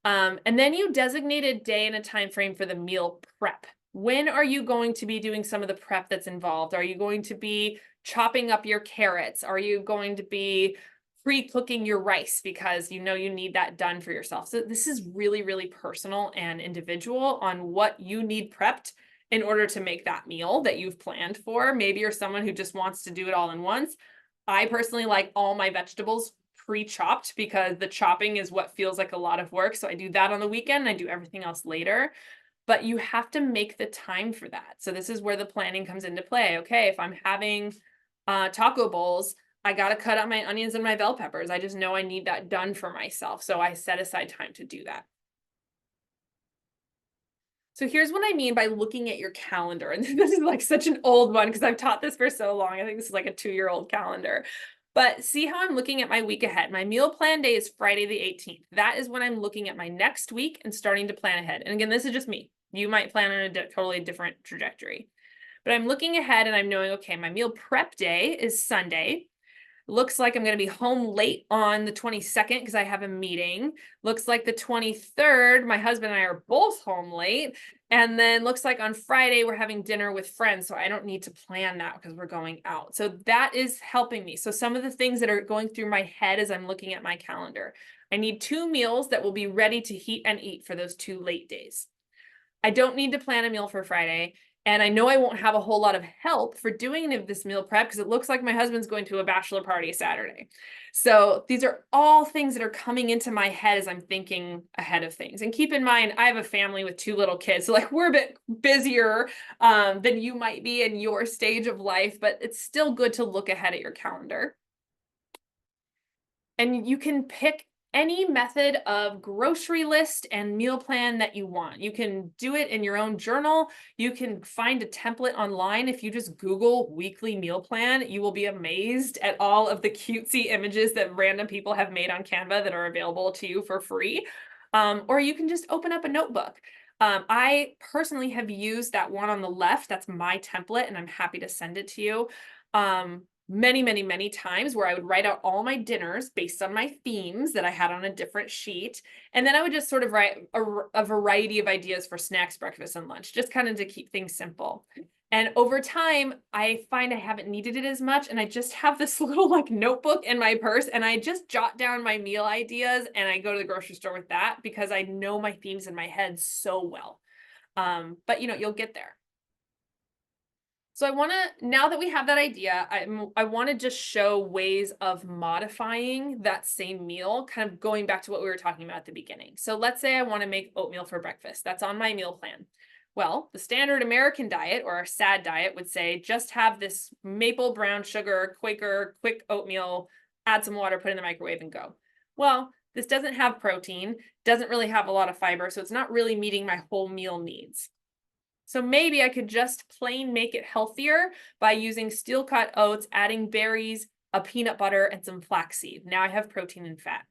And then you designate a day and a time frame for the meal prep. When are you going to be doing some of the prep that's involved? Are you going to be chopping up your carrots? Are you going to be pre-cooking your rice because you need that done for yourself? So this is really, really personal and individual on what you need prepped in order to make that meal that you've planned for. Maybe you're someone who just wants to do it all in once. I personally like all my vegetables pre-chopped because the chopping is what feels like a lot of work. So I do that on the weekend and I do everything else later. But you have to make the time for that. So this is where the planning comes into play. Okay, if I'm having taco bowls, I got to cut out my onions and my bell peppers. I just know I need that done for myself. So I set aside time to do that. So here's what I mean by looking at your calendar. And this is like such an old one because I've taught this for so long. I think this is like a 2-year-old calendar. But see how I'm looking at my week ahead. My meal plan day is Friday the 18th. That is when I'm looking at my next week and starting to plan ahead. And again, this is just me. You might plan on a totally different trajectory. But I'm looking ahead and I'm knowing, okay, my meal prep day is Sunday. Looks like I'm going to be home late on the 22nd because I have a meeting. Looks like the 23rd, my husband and I are both home late. And then looks like on Friday, we're having dinner with friends. So I don't need to plan that because we're going out. So that is helping me. So some of the things that are going through my head as I'm looking at my calendar, I need 2 meals that will be ready to heat and eat for those 2 late days. I don't need to plan a meal for Friday. And I know I won't have a whole lot of help for doing any of this meal prep because it looks like my husband's going to a bachelor party Saturday. So these are all things that are coming into my head as I'm thinking ahead of things. And keep in mind, I have a family with 2 little kids. So like we're a bit busier than you might be in your stage of life, but it's still good to look ahead at your calendar. And you can pick any method of grocery list and meal plan that you want. You can do it in your own journal. You can find a template online. If you just Google weekly meal plan, you will be amazed at all of the cutesy images that random people have made on Canva that are available to you for free. Or you can just open up a notebook. I personally have used that one on the left. That's my template, and I'm happy to send it to you. many, many, many times where I would write out all my dinners based on my themes that I had on a different sheet. And then I would just sort of write a variety of ideas for snacks, breakfast, and lunch, just kind of to keep things simple. And over time, I find I haven't needed it as much. And I just have this little like notebook in my purse and I just jot down my meal ideas and I go to the grocery store with that because I know my themes in my head so well. But you'll get there. So I want to, now that we have that idea, I want to just show ways of modifying that same meal, kind of going back to what we were talking about at the beginning. So let's say I want to make oatmeal for breakfast. That's on my meal plan. Well, the standard American diet or our SAD diet would say just have this maple brown sugar, Quaker, quick oatmeal, add some water, put it in the microwave and go. Well, this doesn't have protein, doesn't really have a lot of fiber, so it's not really meeting my whole meal needs. So maybe I could just plain make it healthier by using steel cut oats, adding berries, a peanut butter, and some flaxseed. Now I have protein and fat.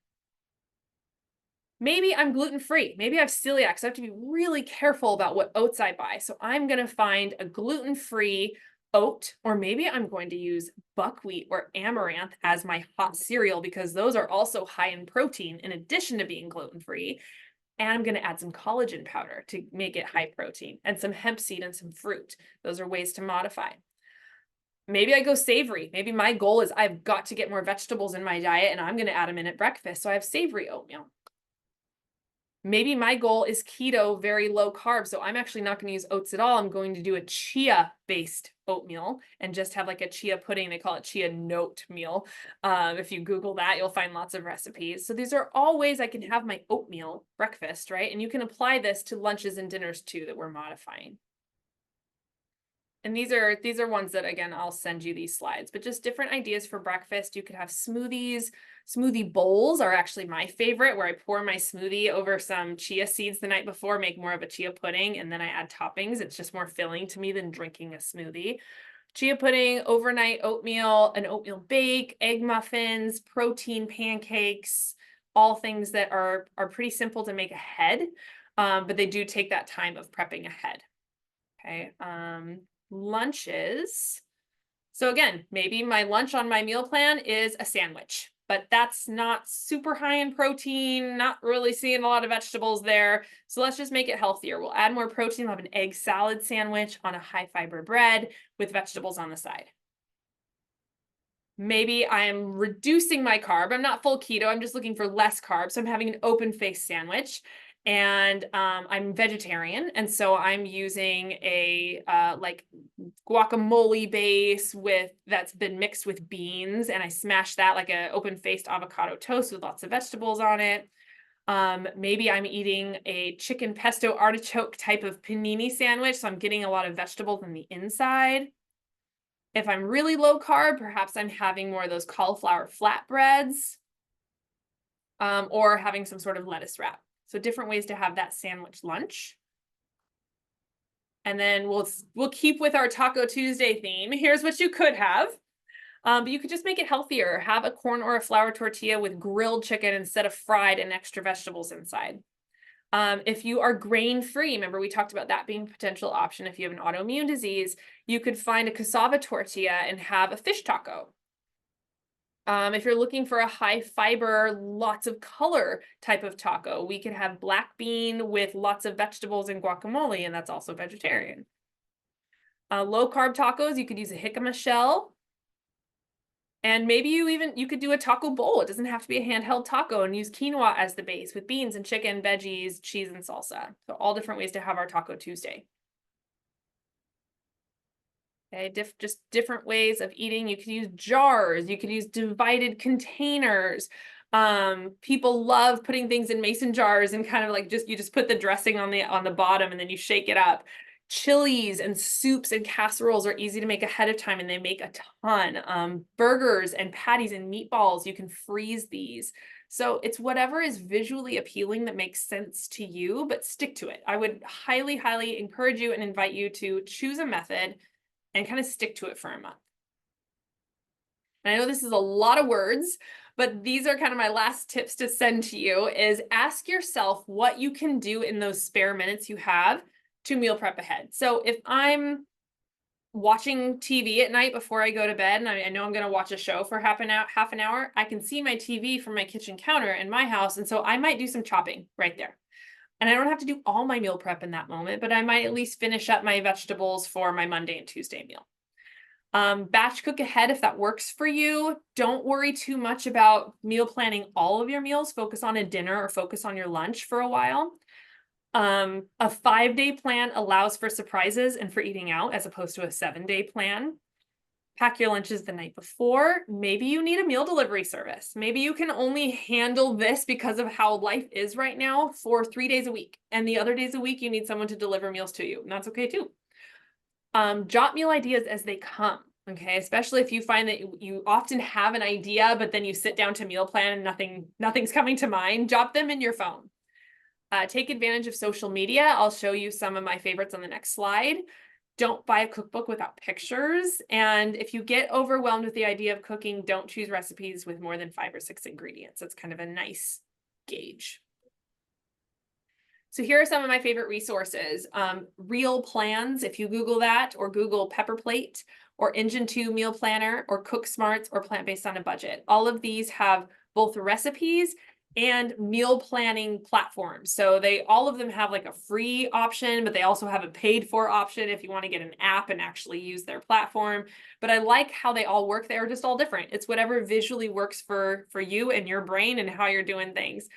Maybe I'm gluten-free. Maybe I have celiac, so I have to be really careful about what oats I buy. So I'm going to find a gluten-free oat, or maybe I'm going to use buckwheat or amaranth as my hot cereal because those are also high in protein in addition to being gluten-free. And I'm going to add some collagen powder to make it high protein and some hemp seed and some fruit. Those are ways to modify. Maybe I go savory. Maybe my goal is I've got to get more vegetables in my diet and I'm going to add them in at breakfast. So I have savory oatmeal. Maybe my goal is keto, very low carb. So I'm actually not going to use oats at all. I'm going to do a chia-based oatmeal and just have like a chia pudding. They call it chia note meal. If you Google that, you'll find lots of recipes. So these are all ways I can have my oatmeal breakfast, right? And you can apply this to lunches and dinners too that we're modifying. And these are ones that, again, I'll send you these slides, but just different ideas for breakfast. You could have smoothies. Smoothie bowls are actually my favorite, where I pour my smoothie over some chia seeds the night before, make more of a chia pudding, and then I add toppings. It's just more filling to me than drinking a smoothie. Chia pudding, overnight oatmeal, an oatmeal bake, egg muffins, protein pancakes, all things that are pretty simple to make ahead, but they do take that time of prepping ahead. Okay. Lunches. So again, maybe my lunch on my meal plan is a sandwich, but that's not super high in protein, not really seeing a lot of vegetables there. So let's just make it healthier. We'll add more protein. We'll have an egg salad sandwich on a high fiber bread with vegetables on the side. Maybe I'm reducing my carb. I'm not full keto. I'm just looking for less carbs. So I'm having an open face sandwich. And I'm vegetarian, and so I'm using a like guacamole base that's been mixed with beans, and I smash that like an open-faced avocado toast with lots of vegetables on it. Maybe I'm eating a chicken pesto artichoke type of panini sandwich, so I'm getting a lot of vegetables on the inside. If I'm really low carb, perhaps I'm having more of those cauliflower flatbreads, or having some sort of lettuce wrap. So different ways to have that sandwich lunch. And then we'll keep with our Taco Tuesday theme. Here's what you could have. But you could just make it healthier. Have a corn or a flour tortilla with grilled chicken instead of fried and extra vegetables inside. If you are grain-free, remember we talked about that being a potential option. If you have an autoimmune disease, you could find a cassava tortilla and have a fish taco. If you're looking for a high fiber, lots of color type of taco, we could have black bean with lots of vegetables and guacamole, and that's also vegetarian. Low carb tacos, you could use a jicama shell. And maybe you could do a taco bowl. It doesn't have to be a handheld taco, and use quinoa as the base with beans and chicken, veggies, cheese, and salsa. So all different ways to have our Taco Tuesday. Okay, just different ways of eating. You could use jars. You could use divided containers. People love putting things in mason jars and kind of like you just put the dressing on the bottom and then you shake it up. Chilies and soups and casseroles are easy to make ahead of time and they make a ton. Burgers and patties and meatballs, you can freeze these. So it's whatever is visually appealing that makes sense to you, but stick to it. I would highly, highly encourage you and invite you to choose a method and kind of stick to it for a month. And I know this is a lot of words, but these are kind of my last tips to send to you is ask yourself what you can do in those spare minutes you have to meal prep ahead. So if I'm watching TV at night before I go to bed, and I know I'm going to watch a show for half an hour, I can see my TV from my kitchen counter in my house. And so I might do some chopping right there. And I don't have to do all my meal prep in that moment, but I might at least finish up my vegetables for my Monday and Tuesday meal. Batch cook ahead if that works for you. Don't worry too much about meal planning all of your meals. Focus on a dinner or focus on your lunch for a while. A 5-day plan allows for surprises and for eating out as opposed to a 7-day plan. Pack your lunches the night before. Maybe you need a meal delivery service. Maybe you can only handle this because of how life is right now for 3 days a week. And the other days a week, you need someone to deliver meals to you. And that's okay too. Jot meal ideas as they come. Okay, especially if you find that you often have an idea, but then you sit down to meal plan and nothing's coming to mind. Jot them in your phone. Take advantage of social media. I'll show you some of my favorites on the next slide. Don't buy a cookbook without pictures. And if you get overwhelmed with the idea of cooking, don't choose recipes with more than 5 or 6 ingredients. That's kind of a nice gauge. So here are some of my favorite resources. Real Plans, if you Google that, or Google Pepper Plate, or Engine 2 Meal Planner, or Cook Smarts, or Plant Based on a Budget. All of these have both recipes and meal planning platforms. So all of them have like a free option, but they also have a paid for option if you want to get an app and actually use their platform. But I like how they all work. They're just all different. It's whatever visually works for you and your brain and how you're doing things.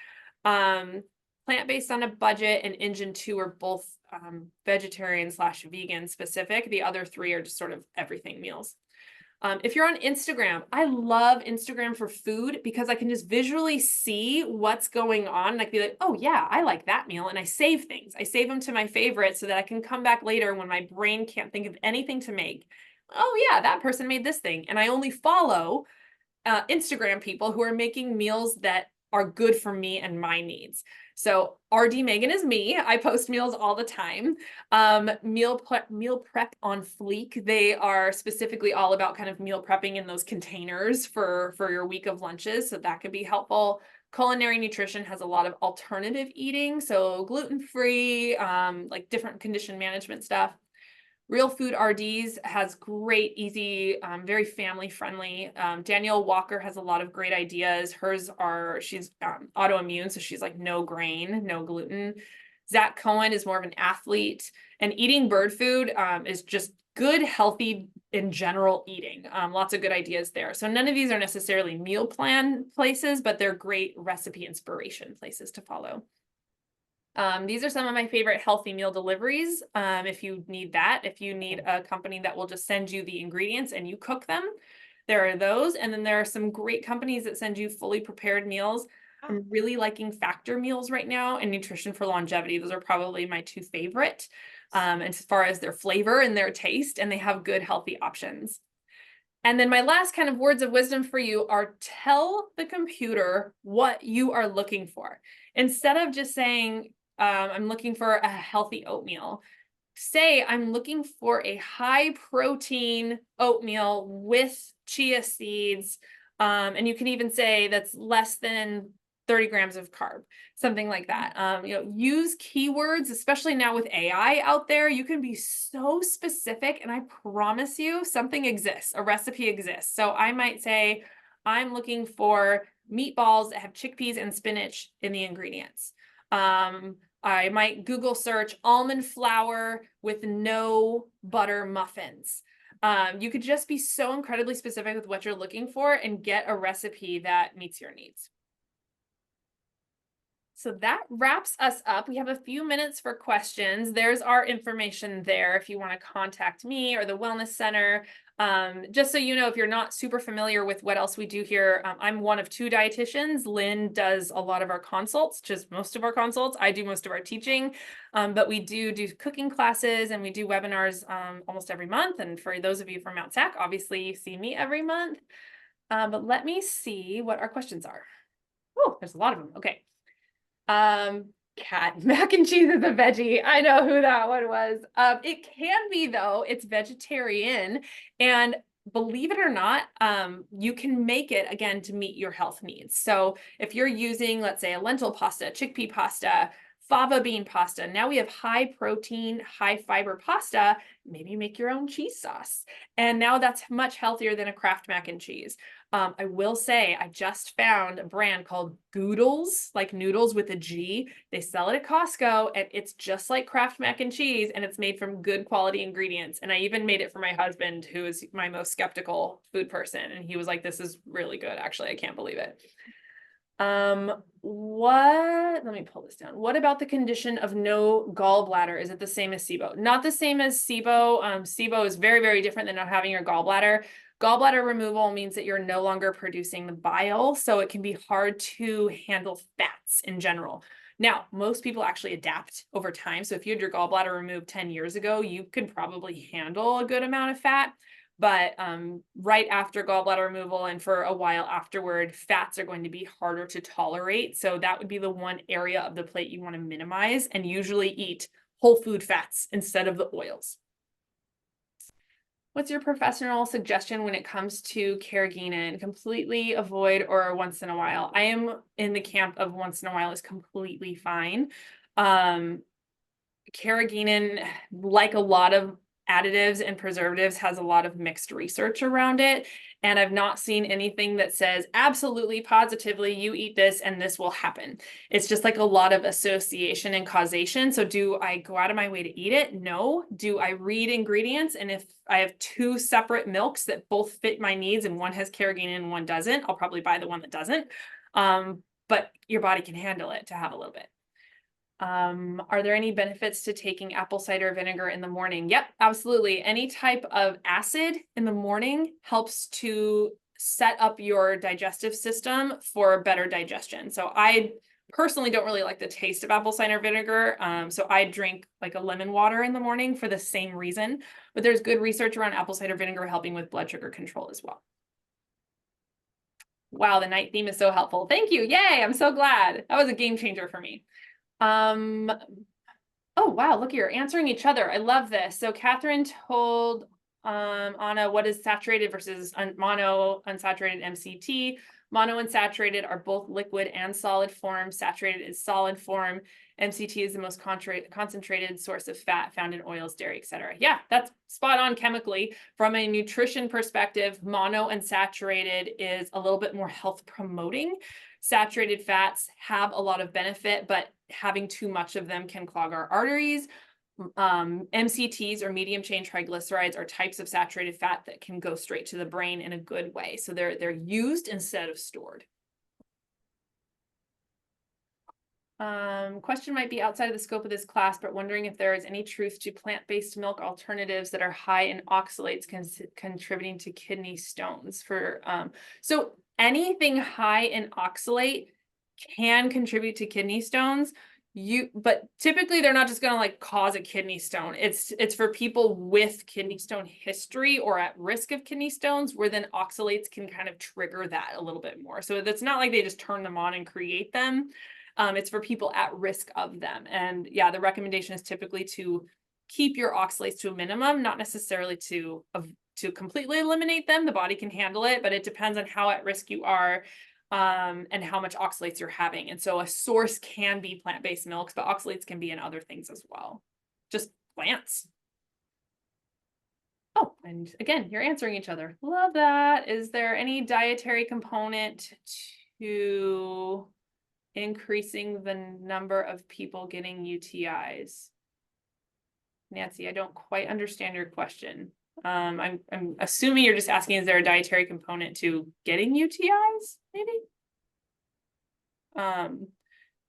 Plant Based on a Budget and Engine 2 are both vegetarian/vegan specific. The other 3 are just sort of everything meals. If you're on Instagram, I love Instagram for food because I can just visually see what's going on. And I can be like, oh yeah, I like that meal. And I save things. I save them to my favorites so that I can come back later when my brain can't think of anything to make. Oh yeah, that person made this thing. And I only follow Instagram people who are making meals that are good for me and my needs. So RD Megan is me. I post meals all the time. Meal prep on Fleek. They are specifically all about kind of meal prepping in those containers for your week of lunches. So that could be helpful. Culinary Nutrition has a lot of alternative eating. So gluten-free, like different condition management stuff. Real Food RDs has great, easy, very family friendly. Danielle Walker has a lot of great ideas. She's autoimmune, so she's like no grain, no gluten. Zach Cohen is more of an athlete, and Eating Bird Food is just good, healthy, in general eating. Lots of good ideas there. So none of these are necessarily meal plan places, but they're great recipe inspiration places to follow. These are some of my favorite healthy meal deliveries. If you need that, if you need a company that will just send you the ingredients and you cook them, there are those. And then there are some great companies that send you fully prepared meals. I'm really liking Factor meals right now and Nutrition for Longevity. Those are probably my 2 favorite as far as their flavor and their taste, and they have good healthy options. And then my last kind of words of wisdom for you are tell the computer what you are looking for. Instead of just saying, I'm looking for a healthy oatmeal, say I'm looking for a high protein oatmeal with chia seeds. And you can even say that's less than 30 grams of carb, something like that. Use keywords, especially now with AI out there. You can be so specific, and I promise you something exists, a recipe exists. So I might say, I'm looking for meatballs that have chickpeas and spinach in the ingredients. I might Google search almond flour with no butter muffins. You could just be so incredibly specific with what you're looking for and get a recipe that meets your needs. So that wraps us up. We have a few minutes for questions. There's our information there if you want to contact me or the Wellness Center. Just so you know, if you're not super familiar with what else we do here, I'm one of 2 dietitians. Lynn does a lot of our consults, just most of our consults. I do most of our teaching, but we do cooking classes and we do webinars almost every month. And for those of you from Mount Sac, obviously you see me every month. But let me see what our questions are. Oh, there's a lot of them. Okay. Cat mac and cheese is a veggie. I know who that one was. It can be though. It's vegetarian, and believe it or not, you can make it again to meet your health needs. So if you're using, let's say, a lentil pasta, chickpea pasta, fava bean pasta. Now we have high protein, high fiber pasta. Maybe you make your own cheese sauce. And now that's much healthier than a Kraft mac and cheese. I will say I just found a brand called Goodles, like noodles with a G. They sell it at Costco and it's just like Kraft mac and cheese and it's made from good quality ingredients. And I even made it for my husband, who is my most skeptical food person. And he was like, this is really good. Actually, I can't believe it. Let me pull this down. What about the condition of no gallbladder? Is it the same as SIBO? Not the same as SIBO. SIBO is very, very different than not having your gallbladder. Gallbladder removal means that you're no longer producing the bile, so it can be hard to handle fats in general. Now, most people actually adapt over time. So if you had your gallbladder removed 10 years ago, you could probably handle a good amount of fat. But right after gallbladder removal and for a while afterward, fats are going to be harder to tolerate. So that would be the one area of the plate you want to minimize and usually eat whole food fats instead of the oils. What's your professional suggestion when it comes to carrageenan? Completely avoid or once in a while? I am in the camp of once in a while is completely fine. Carrageenan, like a lot of additives and preservatives, has a lot of mixed research around it. And I've not seen anything that says absolutely positively you eat this and this will happen. It's just like a lot of association and causation. So do I go out of my way to eat it? No. Do I read ingredients? And if I have two separate milks that both fit my needs and one has carrageenan and one doesn't, I'll probably buy the one that doesn't. But your body can handle it to have a little bit. Are there any benefits to taking apple cider vinegar in the morning? Yep, absolutely. Any type of acid in the morning helps to set up your digestive system for better digestion. So I personally don't really like the taste of apple cider vinegar. So I drink like a lemon water in the morning for the same reason, but there's good research around apple cider vinegar helping with blood sugar control as well. Wow, the night theme is so helpful. Thank you. Yay, I'm so glad. That was a game changer for me. Oh, wow, look, you're answering each other. I love this. So Catherine told Anna what is saturated versus mono unsaturated MCT. Mono unsaturated are both liquid and solid form. Saturated is solid form. MCT is the most concentrated source of fat found in oils, dairy, etc. Yeah, that's spot on chemically. From a nutrition perspective, mono unsaturated is a little bit more health promoting. Saturated fats have a lot of benefit, but having too much of them can clog our arteries. MCTs or medium chain triglycerides are types of saturated fat that can go straight to the brain in a good way. So they're used instead of stored. Question might be outside of the scope of this class, but wondering if there is any truth to plant-based milk alternatives that are high in oxalates contributing to kidney stones. So anything high in oxalate can contribute to kidney stones. But typically they're not just going to like cause a kidney stone. It's for people with kidney stone history or at risk of kidney stones, where then oxalates can kind of trigger that a little bit more. So it's not like they just turn them on and create them. It's for people at risk of them. And yeah, the recommendation is typically to keep your oxalates to a minimum, not necessarily to completely eliminate them. The body can handle it, but it depends on how at risk you are and how much oxalates you're having. And so a source can be plant-based milks, but oxalates can be in other things as well. Just plants. Oh, and again, you're answering each other. Love that. Is there any dietary component to increasing the number of people getting UTIs? Nancy, I don't quite understand your question. I'm assuming you're just asking, is there a dietary component to getting UTIs, maybe?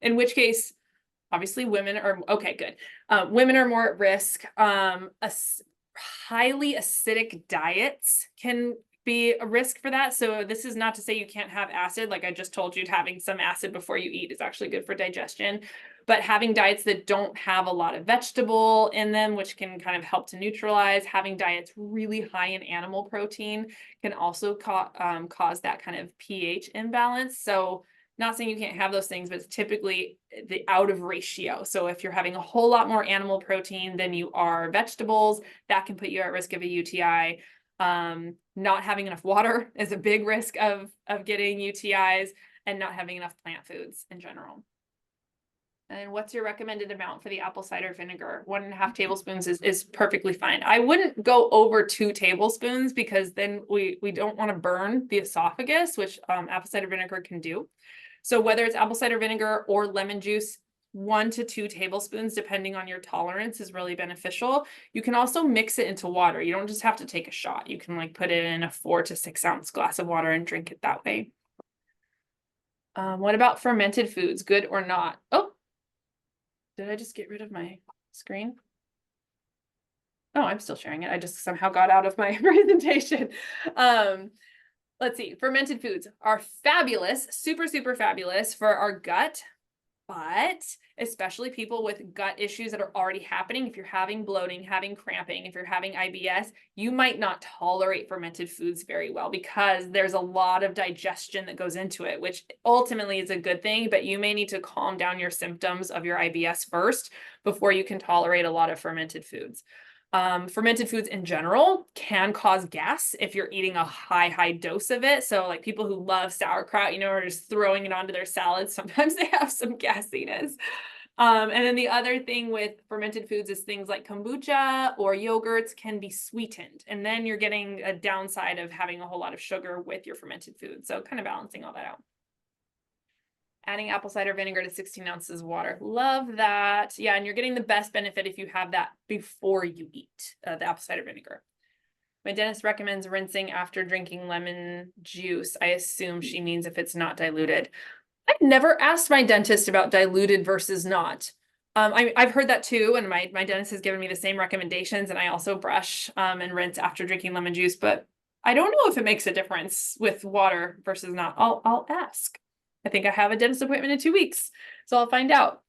In which case, obviously women are, okay, good. Women are more at risk. Highly acidic diets can be a risk for that. So this is not to say you can't have acid. Like I just told you, having some acid before you eat is actually good for digestion. But having diets that don't have a lot of vegetable in them, which can kind of help to neutralize, having diets really high in animal protein can also cause that kind of pH imbalance. So not saying you can't have those things, but it's typically the out of ratio. So if you're having a whole lot more animal protein than you are vegetables, that can put you at risk of a UTI. Not having enough water is a big risk of getting UTIs, and not having enough plant foods in general. And what's your recommended amount for the apple cider vinegar? 1.5 tablespoons is perfectly fine. I wouldn't go over 2 tablespoons because then we don't want to burn the esophagus, which apple cider vinegar can do. So whether it's apple cider vinegar or lemon juice, 1 to 2 tablespoons, depending on your tolerance, is really beneficial. You can also mix it into water. You don't just have to take a shot. You can like put it in a 4 to 6 ounce glass of water and drink it that way. What about fermented foods? Good or not? Oh, did I just get rid of my screen? Oh, I'm still sharing it. I just somehow got out of my presentation. Let's see. Fermented foods are fabulous, super, super fabulous for our gut, but especially people with gut issues that are already happening. If you're having bloating, having cramping, if you're having IBS, you might not tolerate fermented foods very well because there's a lot of digestion that goes into it, which ultimately is a good thing, but you may need to calm down your symptoms of your IBS first before you can tolerate a lot of fermented foods. Fermented foods in general can cause gas if you're eating a high dose of it. So like people who love sauerkraut, are just throwing it onto their salads. Sometimes they have some gassiness. And then the other thing with fermented foods is things like kombucha or yogurts can be sweetened. And then you're getting a downside of having a whole lot of sugar with your fermented food. So kind of balancing all that out. Adding apple cider vinegar to 16 ounces of water. Love that. Yeah, and you're getting the best benefit if you have that before you eat the apple cider vinegar. My dentist recommends rinsing after drinking lemon juice. I assume she means if it's not diluted. I've never asked my dentist about diluted versus not. I've heard that too, and my dentist has given me the same recommendations, and I also brush and rinse after drinking lemon juice, but I don't know if it makes a difference with water versus not. I'll ask. I think I have a dentist appointment in 2 weeks, so I'll find out.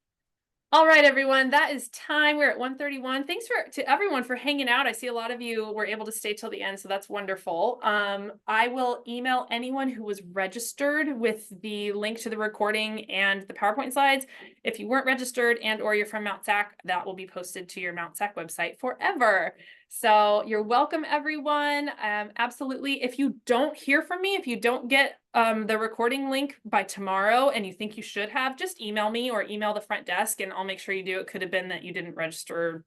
All right, everyone, that is time. We're at 1:31. Thanks to everyone for hanging out. I see a lot of you were able to stay till the end, so that's wonderful. I will email anyone who was registered with the link to the recording and the PowerPoint slides. If you weren't registered and or you're from Mount SAC, that will be posted to your Mount SAC website forever. So you're welcome, everyone. Absolutely. If you don't hear from me, if you don't get the recording link by tomorrow and you think you should have, just email me or email the front desk and I'll make sure you do. It could have been that you didn't register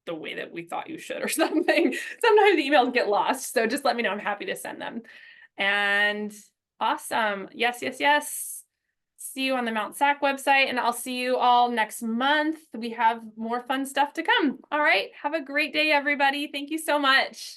the way that we thought you should or something. Sometimes the emails get lost. So just let me know. I'm happy to send them. And awesome. Yes, yes, yes. See you on the Mount SAC website, and I'll see you all next month. We have more fun stuff to come. All right. Have a great day, everybody. Thank you so much.